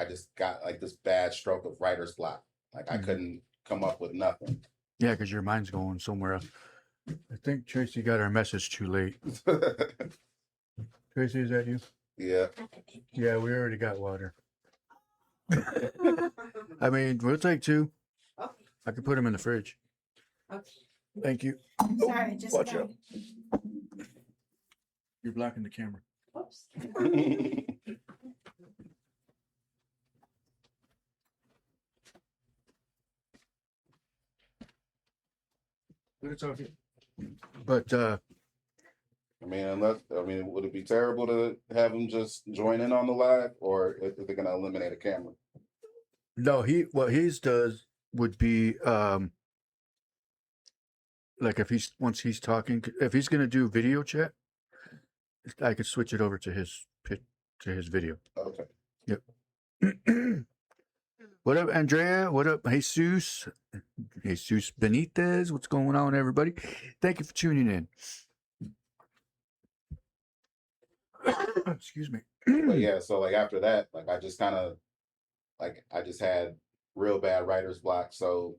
just got like this bad stroke of writer's block. Like I couldn't come up with nothing. Yeah, because your mind's going somewhere else. I think Tracy got our message too late. Tracy, is that you? Yeah. Yeah, we already got water. I mean, we'll take 2. I can put them in the fridge. Okay. Thank you. Sorry, just Watch got- out. You're blocking the camera. Oops. But it's okay. But mean, would it be terrible to have him just join in on the live, or if they're gonna eliminate a camera? No, what he does would be like if once he's talking, if he's gonna do video chat, I could switch it over to his video. Okay. Yep. What up, Andrea? What up, Jesus? Jesus Benitez. What's going on, everybody? Thank you for tuning in. Excuse me. But yeah, so like after that, like I just kind of I just had real bad writer's block. So,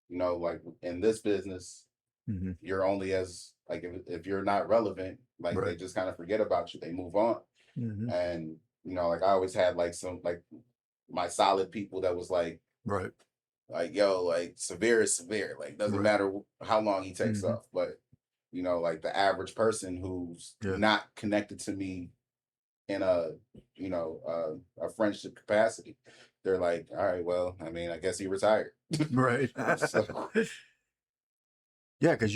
like in this business, Mm-hmm. you're only as like if you're not relevant, like Right. they just kind of forget about you. They move on. Mm-hmm. And like I always had like some like my solid people that was like Right. yo, like severe is severe. Like doesn't Right. matter how long he takes Mhm. off. But like the average person who's Yeah. not connected to me in a a friendship capacity, they're like, all right, well, I mean, I guess he retired. Right. So- Yeah, because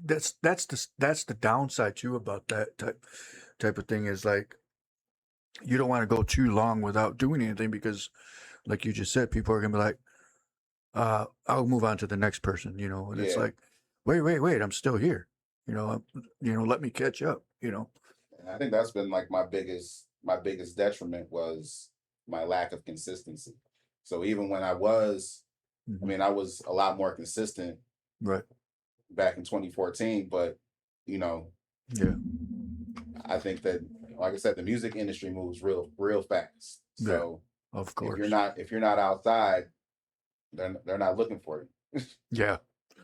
that's the downside too about that type of thing is like you don't want to go too long without doing anything because, like you just said, people are gonna be like, I'll move on to the next person, and it's Yeah. like, wait, I'm still here, let me catch up, And I think that's been like my biggest detriment was my lack of consistency. So even when I was, Mhm. I mean, I was a lot more consistent Right. back in 2014, but Yeah. I think that, like I said, the music industry moves real fast. So Of course. if you're not outside, they're not looking for you. Yeah.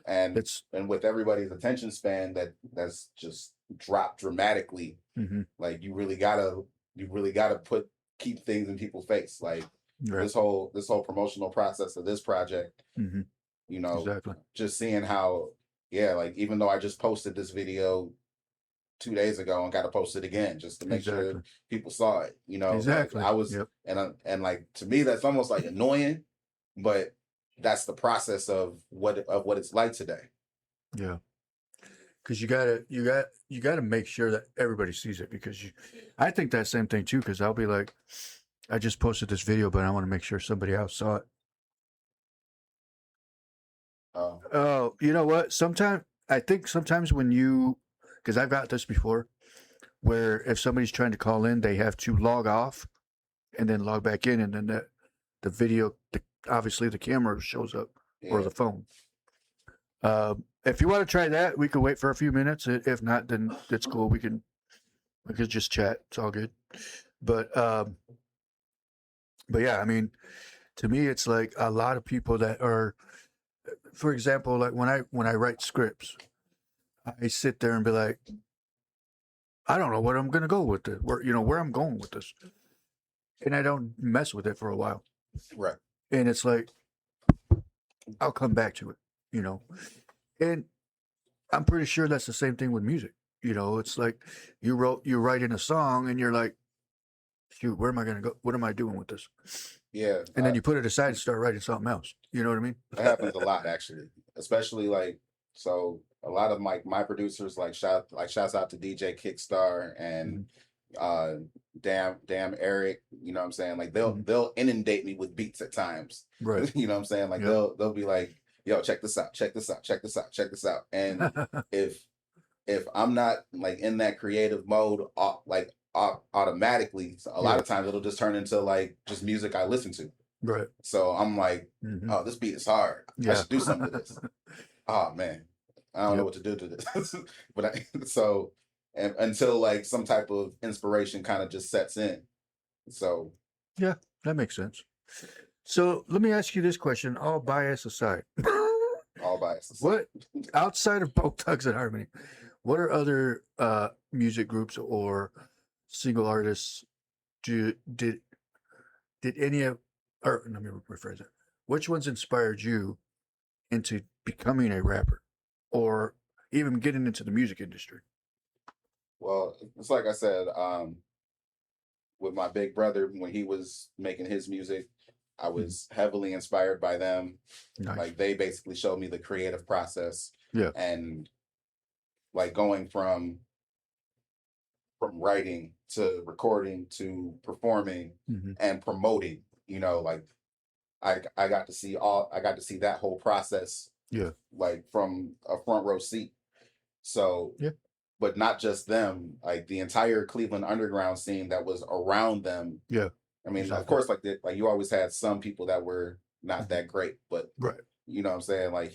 And It's and with everybody's attention span that's just dropped dramatically, mhm. like you really gotta keep things in people's face. Like Right. this whole promotional process of this project, Mhm. Exactly. just seeing how, like even though I just posted this video 2 days ago and got to post it again just to make Exactly. sure people saw it. Like, Exactly. I was, Yep. and like to me that's almost like annoying, but that's the process of what it's like today. Yeah. Because you gotta make sure that everybody sees it because I think that same thing too. Because I'll be like, I just posted this video, but I want to make sure somebody else saw it. Oh, you know what? I think sometimes because I've got this before, where if somebody's trying to call in, they have to log off and then log back in, and then the video, obviously the camera shows up or the phone. If you want to try that, we could wait for a few minutes. If not, then it's cool. We could just chat. It's all good. But yeah, I mean, to me, it's like a lot of people that are, for example, like when I write scripts, I sit there and be like, I don't know what I'm gonna go with it, where I'm going with this, and I don't mess with it for a while. Right. And it's like, I'll come back to it, and I'm pretty sure that's the same thing with music. It's like you're writing a song and you're like, shoot, where am I gonna go? What am I doing with this? Yeah. And then you put it aside and start writing something else. You know what I mean? That happens a lot actually, especially like, so a lot of my producers shouts out to DJ Kickstar and damn Eric, you know what I'm saying? Like they'll inundate me with beats at times. Right. You know what I'm saying? Like Yep. they'll be like, yo, check this out. And if I'm not like in that creative mode, automatically, a lot of times it'll just turn into like just music I listen to. Right. So I'm like, oh, this beat is hard. I Yeah. should do something to this. Oh man, I don't know what to do to this. But until like some type of inspiration kind of just sets in. So Yeah, that makes sense. So let me ask you this question, all bias aside. all biases. What, outside of Bone Thugs and Harmony, what are other music groups or single artists did any of, or let me rephrase it. Which ones inspired you into becoming a rapper or even getting into the music industry? Well, it's like I said, with my big brother, when he was making his music, I was heavily inspired by them. Nice. Like they basically showed me the creative process. Yeah. And like going from from writing to recording to performing Mhm. and promoting. You know, like I got to see that whole process, Yeah. like from a front row seat. So, Yeah. but not just them, like the entire Cleveland underground scene that was around them. Yeah. I mean, of Exactly. course, like you always had some people that were not that great, but Right. you know what I'm saying? Like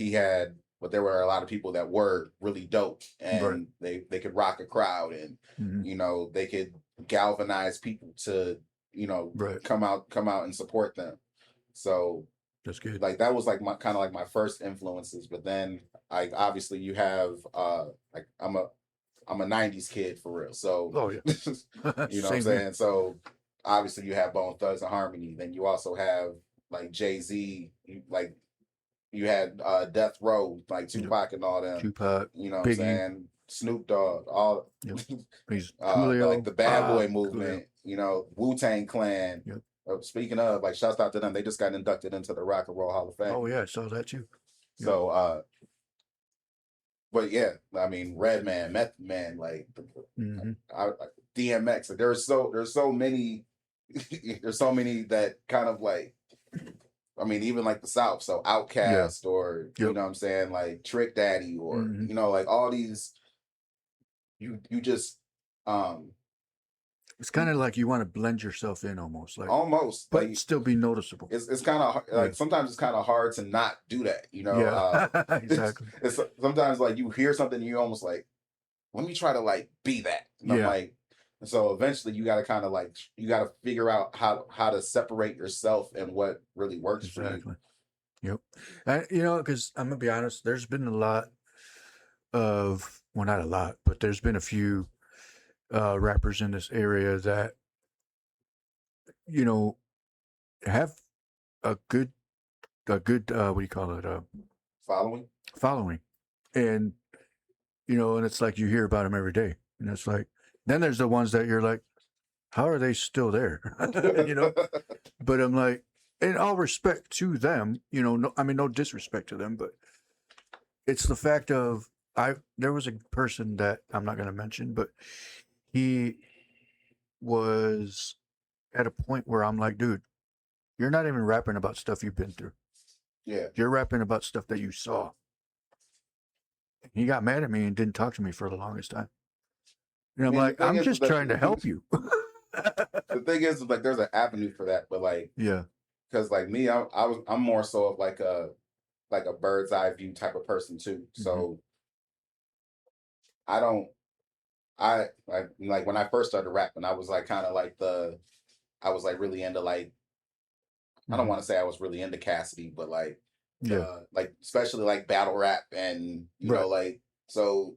but there were a lot of people that were really dope, and Right. they could rock a crowd, and Mhm. you know, they could galvanize people to, you know, Right. come out and support them. So That's good. like that was like my kind of like my first influences. But then like obviously you have like I'm a 90s kid for real. So Oh yeah. you know what I'm Same here. saying? So obviously you have Bone Thugs and Harmony. Then you also have like Jay-Z, like you had Death Row, like Tupac and all them. Tupac, You know what I'm Biggie. saying? Snoop Dogg, all Yep. He's like the Bad Boy Coolio. movement, you know, Wu-Tang Clan. Yep. Speaking of, like, shouts out to them. They just got inducted into the Rock and Roll Hall of Fame. Oh yeah, I saw that too. Yep. So, but yeah, I mean, Redman, Method Man, like, Mhm. DMX. Like, there's so many, there's so many that kind of like, I mean, even like the South. So Outkast, or you Yep. know what I'm saying, like Trick Daddy, or Mhm. you know, like all these. You just It's kind of like you want to blend yourself in almost, like, almost but like still be noticeable. it's kind of like Yeah. sometimes it's kind of hard to not do that, you know. Yeah. Exactly. It's sometimes like you hear something and you're almost like, let me try to like be that. And I'm Yeah. like, so eventually you got to kind of like you got to figure out how to separate yourself and what really works for you. Exactly. Yep. And, you know, because I'm gonna be honest, there's been a lot of, well, not a lot, but there's been a few rappers in this area that, you know, have a good what do you call it, following, and you know, and it's like you hear about them every day, and it's like, then there's the ones that you're like, how are they still there? You know. But I'm like, in all respect to them, you know, no, I mean, no disrespect to them, but it's the fact of, there was a person that I'm not going to mention, but he was at a point where I'm like, dude, you're not even rapping about stuff you've been through. Yeah. You're rapping about stuff that you saw. He got mad at me and didn't talk to me for the longest time. And I'm I mean, like, the thing I'm is just that- trying to help you. The thing is like there's an avenue for that, but like Yeah. because like me, I'm more so of like a bird's eye view type of person too. So I like when I first started rapping, I was like kind of like I was like really into like I don't want to say I was really into Cassidy, but like Yeah. like especially like battle rap and you know like so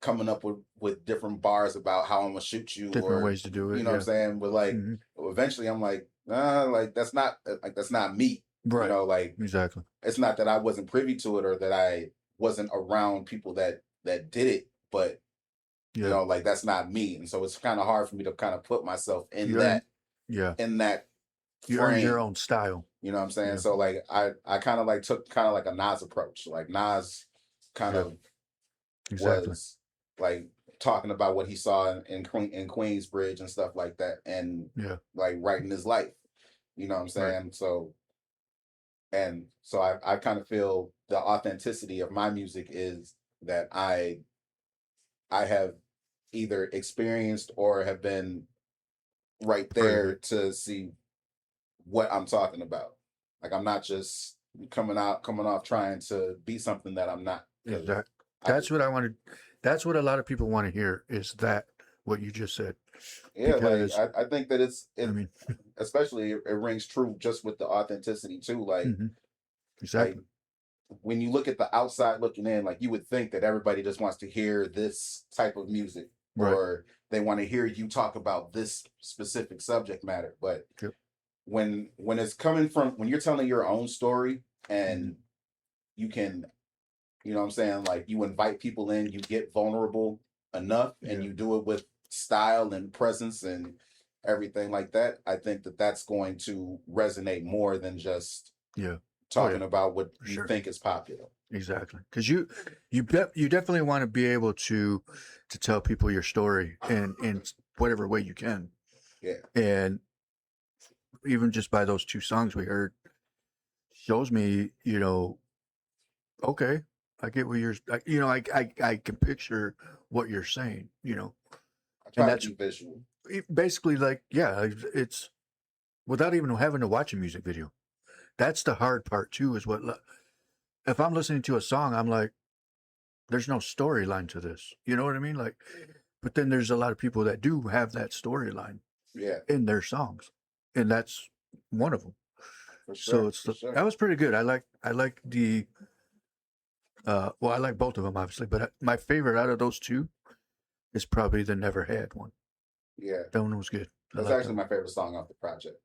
coming up with different bars about how I'm gonna shoot you Different or ways to do it. you know what I'm saying, but like eventually I'm like like that's not me. Right. You know, like Exactly. it's not that I wasn't privy to it or that I wasn't around people that did it, but Yeah. you know, like that's not me, and so it's kind of hard for me to kind of put myself in You that Yeah. in that You earn your frame. own style. You know what I'm saying? Yeah. So like I kind of like took kind of like a Nas approach. Like Nas kind Yeah. of Exactly. was like talking about what he saw in Queensbridge and stuff like that, and Yeah. like writing his life. You know what I'm saying? Right. So I kind of feel the authenticity of my music is that I have either experienced or have been right there to see what I'm talking about. Like I'm not just coming off trying to be something that I'm not. Exactly. That's what I wanted. That's what a lot of people want to hear, is that what you just said. Yeah, Because, like I think that I mean, especially it rings true just with the authenticity too. Like, exactly. like when you look at the outside looking in, like you would think that everybody just wants to hear this type of music, Right. or they want to hear you talk about this specific subject matter. But Yep. when it's coming from when you're telling your own story and you can, you know what I'm saying, like you invite people in, you get vulnerable enough, and you do it with style and presence and everything like that, I think that that's going to resonate more than just talking about what you think is popular. Exactly. Because you definitely want to be able to tell people your story in whatever way you can. Yeah. And even just by those two songs we heard shows me, okay, I get what I can picture what you're saying, I try and to that's be visual. basically like, yeah, it's without even having to watch a music video. That's the hard part too, is if I'm listening to a song, I'm like, there's no storyline to this. You know what I mean? Like, but then there's a lot of people that do have that storyline Yeah, in their songs, and that's one of them. for So sure. that was pretty good. I like the well, I like both of them obviously, but my favorite out of those two is probably the Never Had one. Yeah, That one was good. that's actually my favorite song off the project.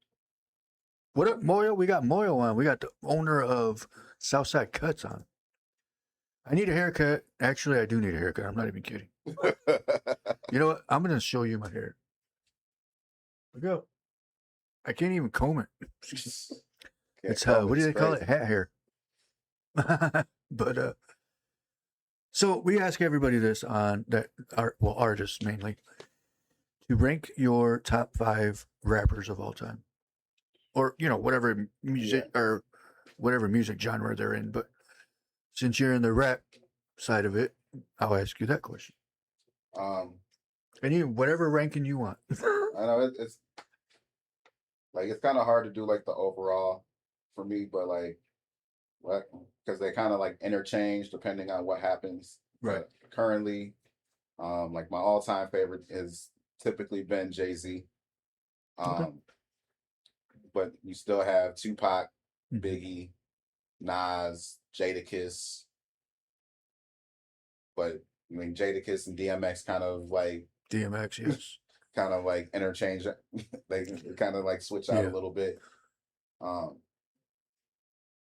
What up, Moyo? We got Moyo on. We got the owner of Southside Cuts on. I need a haircut. Actually, I do need a haircut. I'm not even kidding. You know what? I'm gonna show you my hair. Look up. I can't even comb it. It's what do they call it? Hat hair. But so we ask everybody this on that artists mainly, to rank your top 5 rappers of all time, or whatever music or whatever music genre they're in. But since you're in the rap side of it, I'll ask you that question. Any whatever ranking you want. I know it's like it's kind of hard to do like the overall for me, but like what, because they kind of like interchange depending on what happens. Right. But currently, like my all-time favorite is typically been Jay-Z. Okay. But you still have Tupac, Mhm. Biggie, Nas, Jadakiss. But I mean, Jadakiss and DMX kind of like DMX, yes. kind of like interchange. They kind of like switch out a little bit.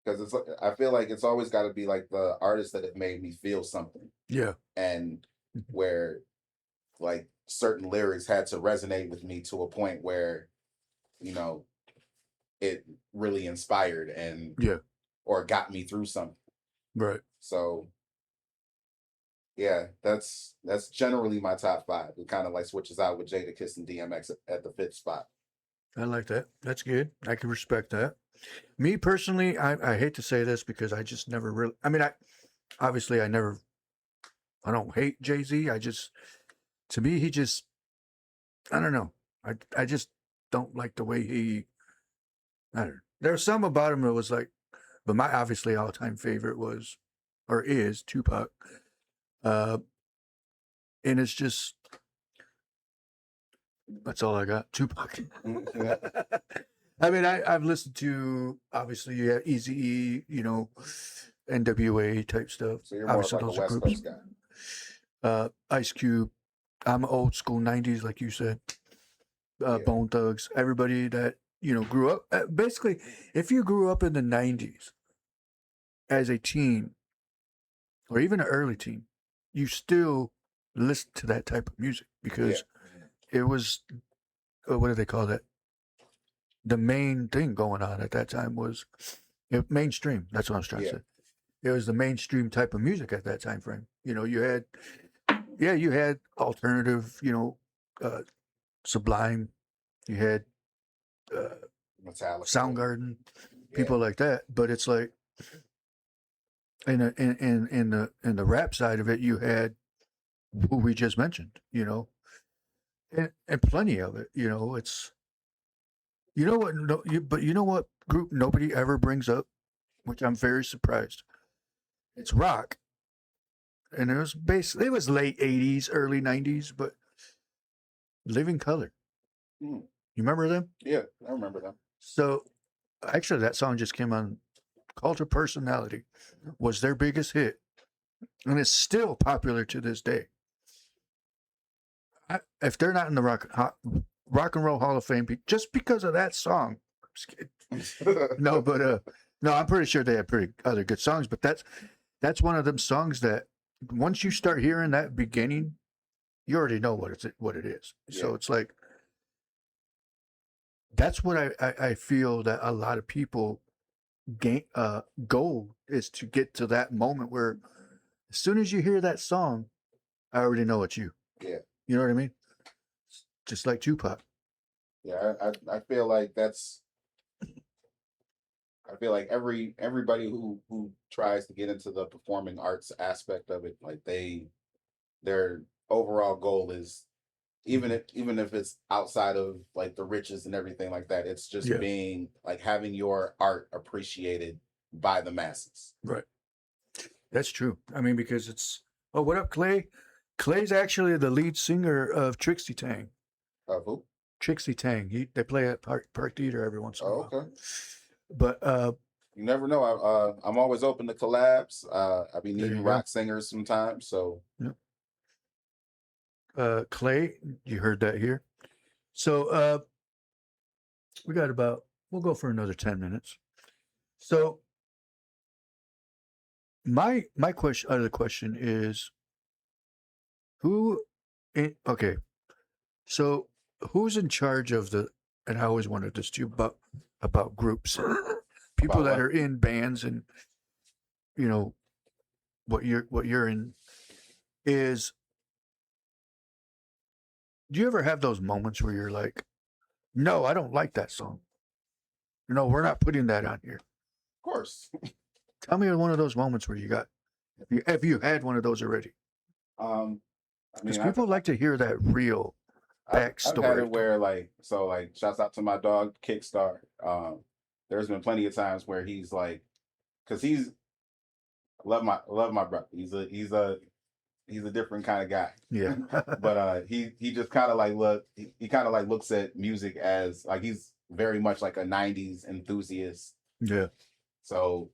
Because it's like, I feel like it's always got to be like the artist that it made me feel something. Yeah. And where like certain lyrics had to resonate with me to a point where, it really inspired and or got me through something. Right. So yeah, that's generally my top 5. It kind of like switches out with Jadakiss and DMX at the 5th spot. I like that. That's good. I can respect that. Me personally, I hate to say this because I just never really. I mean, I don't hate Jay-Z. To me, he just, I don't know. I just don't like the way I don't know. There's some about him that was like, but my obviously all-time favorite was, or is, Tupac. And it's just, that's all I got. Tupac. I mean, I've listened to, obviously, Eazy-E, NWA type stuff. So you're more Obviously, like a those are West groups. Coast guy. Ice Cube. I'm old school 90s, like you said. Bone Thugs. Everybody that, grew up. Basically, if you grew up in the 90s as a teen, or even an early teen, you still listen to that type of music because it was, what do they call that? The main thing going on at that time was mainstream. That's what I was trying to say. It was the mainstream type of music at that time frame. You had alternative, Sublime. You had Metallica. Soundgarden, people like that. But it's like in the rap side of it, you had who we just mentioned, and plenty of it. It's what? But you know what group nobody ever brings up, which I'm very surprised. It's rock, and it was late '80s, early '90s, but Living Color. You remember them? Yeah, I remember them. So, actually, that song just came on. Cult of Personality was their biggest hit, and it's still popular to this day. If they're not in the Rock and Roll Hall of Fame just because of that song, no, but no, I'm pretty sure they have pretty other good songs. But that's one of them songs that once you start hearing that beginning, you already know what it is. Yeah. So it's like that's what I feel that a lot of people goal is to get to that moment where as soon as you hear that song, I already know it's you. Yeah. You know what I mean? Just like Tupac. Yeah, I feel like that's. I feel like everybody who tries to get into the performing arts aspect of it, like their overall goal is even if it's outside of like the riches and everything like that, it's just Yeah. being like having your art appreciated by the masses. Right. That's true. I mean, because it's what up, Clay? Clay's actually the lead singer of Trixie Tang. Of who? Trixie Tang. They play at Park Theater every once in a while. Okay. But You never know. I'm always open to collabs. I be There needing you go. rock singers sometimes. So Clay, you heard that here. So we'll go for another 10 minutes. So my other question is okay. So who's in charge of and I always wondered this too about groups. People About that what? are in bands and you know what you're in is, do you ever have those moments where you're like, no, I don't like that song. No, we're not putting that on here. of course. Tell me one of those moments where you got, if you had one of those already. I Because mean, people like to hear that real I've had backstory. it where like shouts out to my dog Kickstar. There's been plenty of times where he's like, because I love my brother. He's a different kind of guy. Yeah. But he just kind of like he kind of like looks at music as like he's very much like a 90s enthusiast. Yeah. So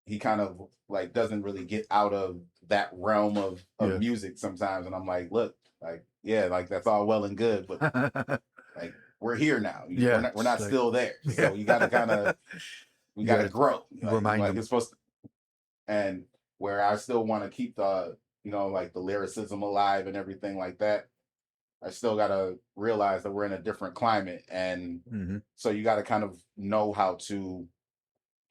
he kind of like doesn't really get out of that realm of Yeah. music sometimes. And I'm like, look, like, yeah, like that's all well and good, but like we're here now. Yeah, We're not it's like- still there. Yeah. So you gotta kind of we You gotta gotta grow. remind like them. it's supposed to, and where I still want to keep the like the lyricism alive and everything like that. I still gotta realize that we're in a different climate, and Mhm. so you gotta kind of know how to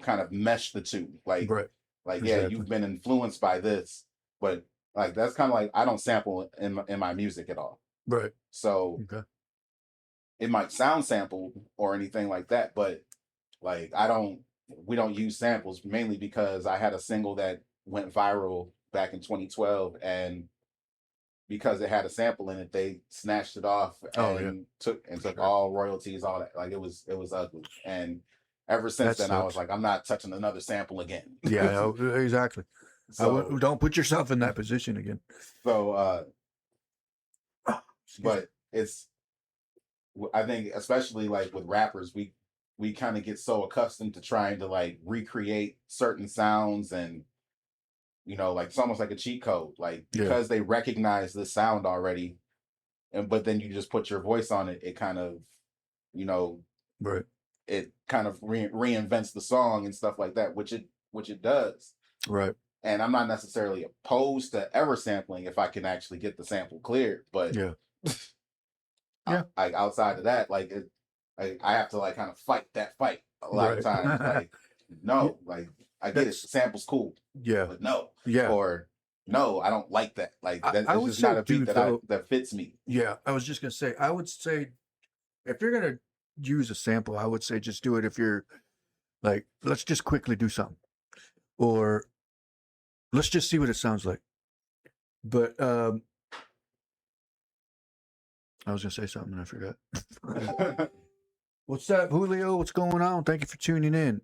kind of mesh the two. Like, Right. like yeah, Exactly. you've been influenced by this, but like that's kind of like I don't sample in my music at all. Right. So Okay. it might sound sampled or anything like that, but like we don't use samples mainly because I had a single that went viral back in 2012, and because it had a sample in it, they snatched it off and took Sure. all royalties, all that. Like it was ugly. And ever since That then, I was sucks. like, I'm not touching another sample again. Yeah, exactly. So, Don't put yourself in that position again. so Excuse me. but I think especially like with rappers, we kind of get so accustomed to trying to like recreate certain sounds, and like it's almost like a cheat code, like because they recognize the sound already, but then you just put your voice on it, it kind of Right. it kind of reinvents the song and stuff like that, which it does. Right. And I'm not necessarily opposed to ever sampling if I can actually get the sample cleared, but Yeah. like outside of that, like I have to like kind of fight that fight a lot of times. Like no, like I get it, sample's cool, Yeah. but no, Yeah. or no, I don't like that. Like I that's would just say, not a beat dude, that though- that fits me. Yeah. I was just gonna say, I would say if you're gonna use a sample, I would say just do it if you're like, let's just quickly do something. Or let's just see what it sounds like. But I was gonna say something and I forgot. What's up, Julio? What's going on? Thank you for tuning in.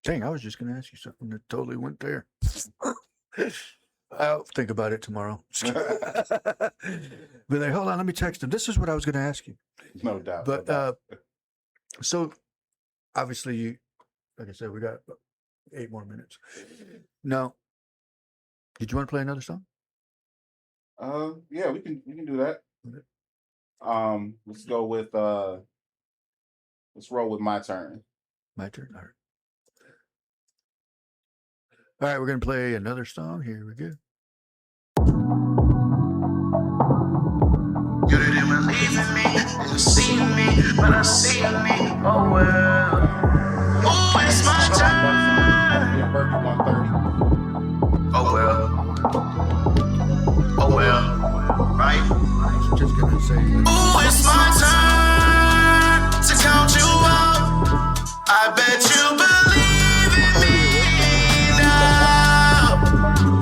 Dang, I was just gonna ask you something that totally went there. I'll think about it tomorrow. Be like, hold on, let me text him. This is what I was gonna ask you. No doubt. But so obviously you, like I said, we got 8 more minutes. Now, did you want to play another song? Yeah, we can do that. Okay. Let's go with let's roll with My Turn. My turn. All right. All right, we're gonna play another song. Here we go. You didn't believe in me, you see me, but I see me, oh well. say. Ooh, it's my turn to count you out. I bet you believe in me now.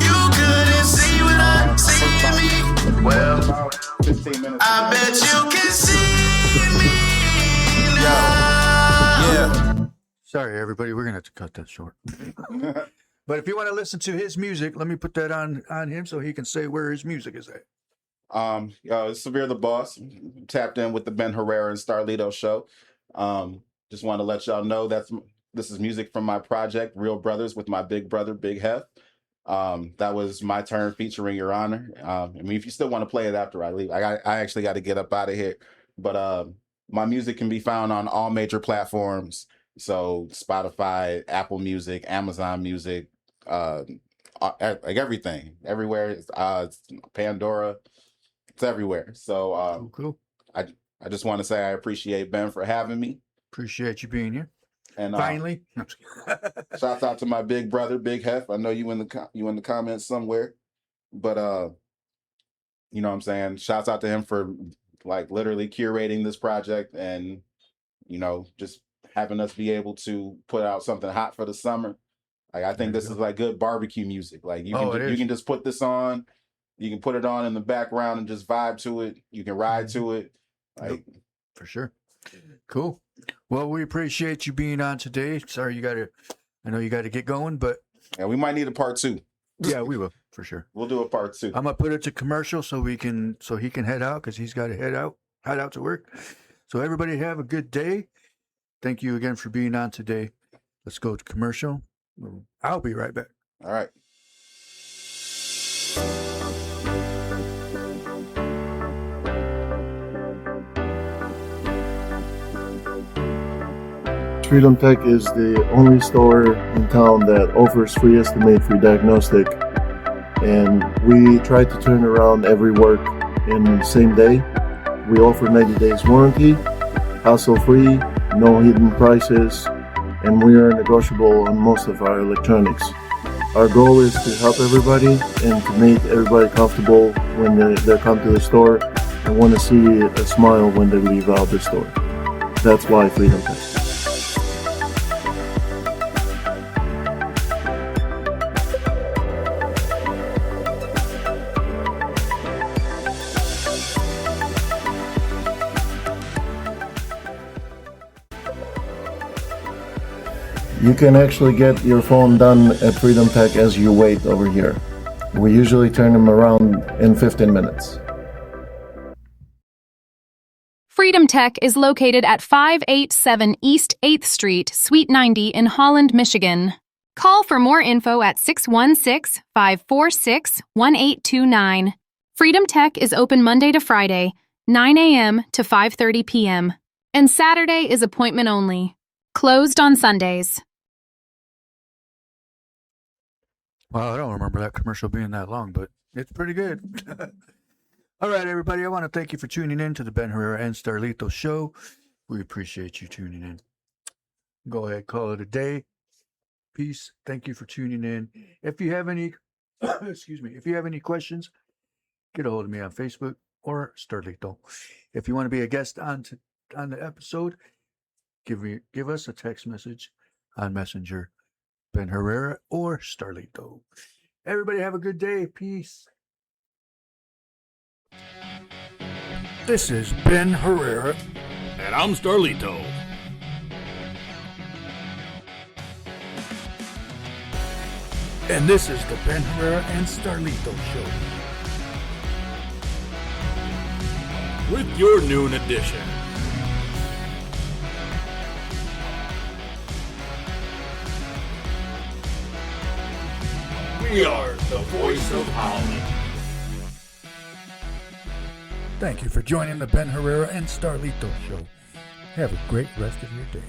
You couldn't see what I see in me. Well, 15 minutes. I bet you can see me now. Yeah. Sorry, everybody. We're gonna have to cut that short. But if you want to listen to his music, let me put that on him so he can say where his music is at. It's Severe the Boss. Tapped in with the Ben Herrera and Starlito show. Just want to let y'all know this is music from my project, Real Brothers, with my big brother, Big Hef. That was my turn featuring Your Honor. I mean, if you still want to play it after I leave, I actually got to get up out of here. But my music can be found on all major platforms. So Spotify, Apple Music, Amazon Music, like everything, everywhere. It's Pandora, it's everywhere. So Cool. I just want to say I appreciate Ben for having me. Appreciate you being here. And Finally. shouts out to my big brother, Big Hef. I know you in the comments somewhere, but you know what I'm saying. Shouts out to him for like literally curating this project and just having us be able to put out something hot for the summer. Like I think this is like good barbecue music. Like you can just put this on, you can put it on in the background and just vibe to it. You can ride to it. Like for sure. Cool. Well, we appreciate you being on today. Sorry I know you gotta get going, but yeah, we might need a part 2. Yeah, we will for sure. We'll do a part 2. I'm gonna put it to commercial so he can head out because he's got to head out to work. So everybody have a good day. Thank you again for being on today. Let's go to commercial. I'll be right back. All right. Freedom Tech is the only store in town that offers free estimate, free diagnostic, and we try to turn around every work in the same day. We offer 90 days warranty, hassle-free, no hidden prices, and we are negotiable on most of our electronics. Our goal is to help everybody and to make everybody comfortable when they come to the store and want to see a smile when they leave out the store. That's why Freedom Tech. You can actually get your phone done at Freedom Tech as you wait over here. We usually turn them around in 15 minutes. Freedom Tech is located at 587 East 8th Street, Suite 90 in Holland, Michigan. Call for more info at 616-546-1829. Freedom Tech is open Monday to Friday, 9 a.m. to 5:30 p.m. And Saturday is appointment only. Closed on Sundays. Well, I don't remember that commercial being that long, but it's pretty good. All right, everybody. I want to thank you for tuning in to the Ben Herrera and Starlito show. We appreciate you tuning in. Go ahead, call it a day. Peace. Thank you for tuning in. If you have any, if you have any questions, get a hold of me on Facebook or Starlito. If you want to be a guest on the episode, give us a text message on Messenger, Ben Herrera or Starlito. Everybody have a good day. Peace. This is Ben Herrera. And I'm Starlito. And this is the Ben Herrera and Starlito show. With your noon edition. We are the voice of Holland. Thank you for joining the Ben Herrera and Starlito show. Have a great rest of your day.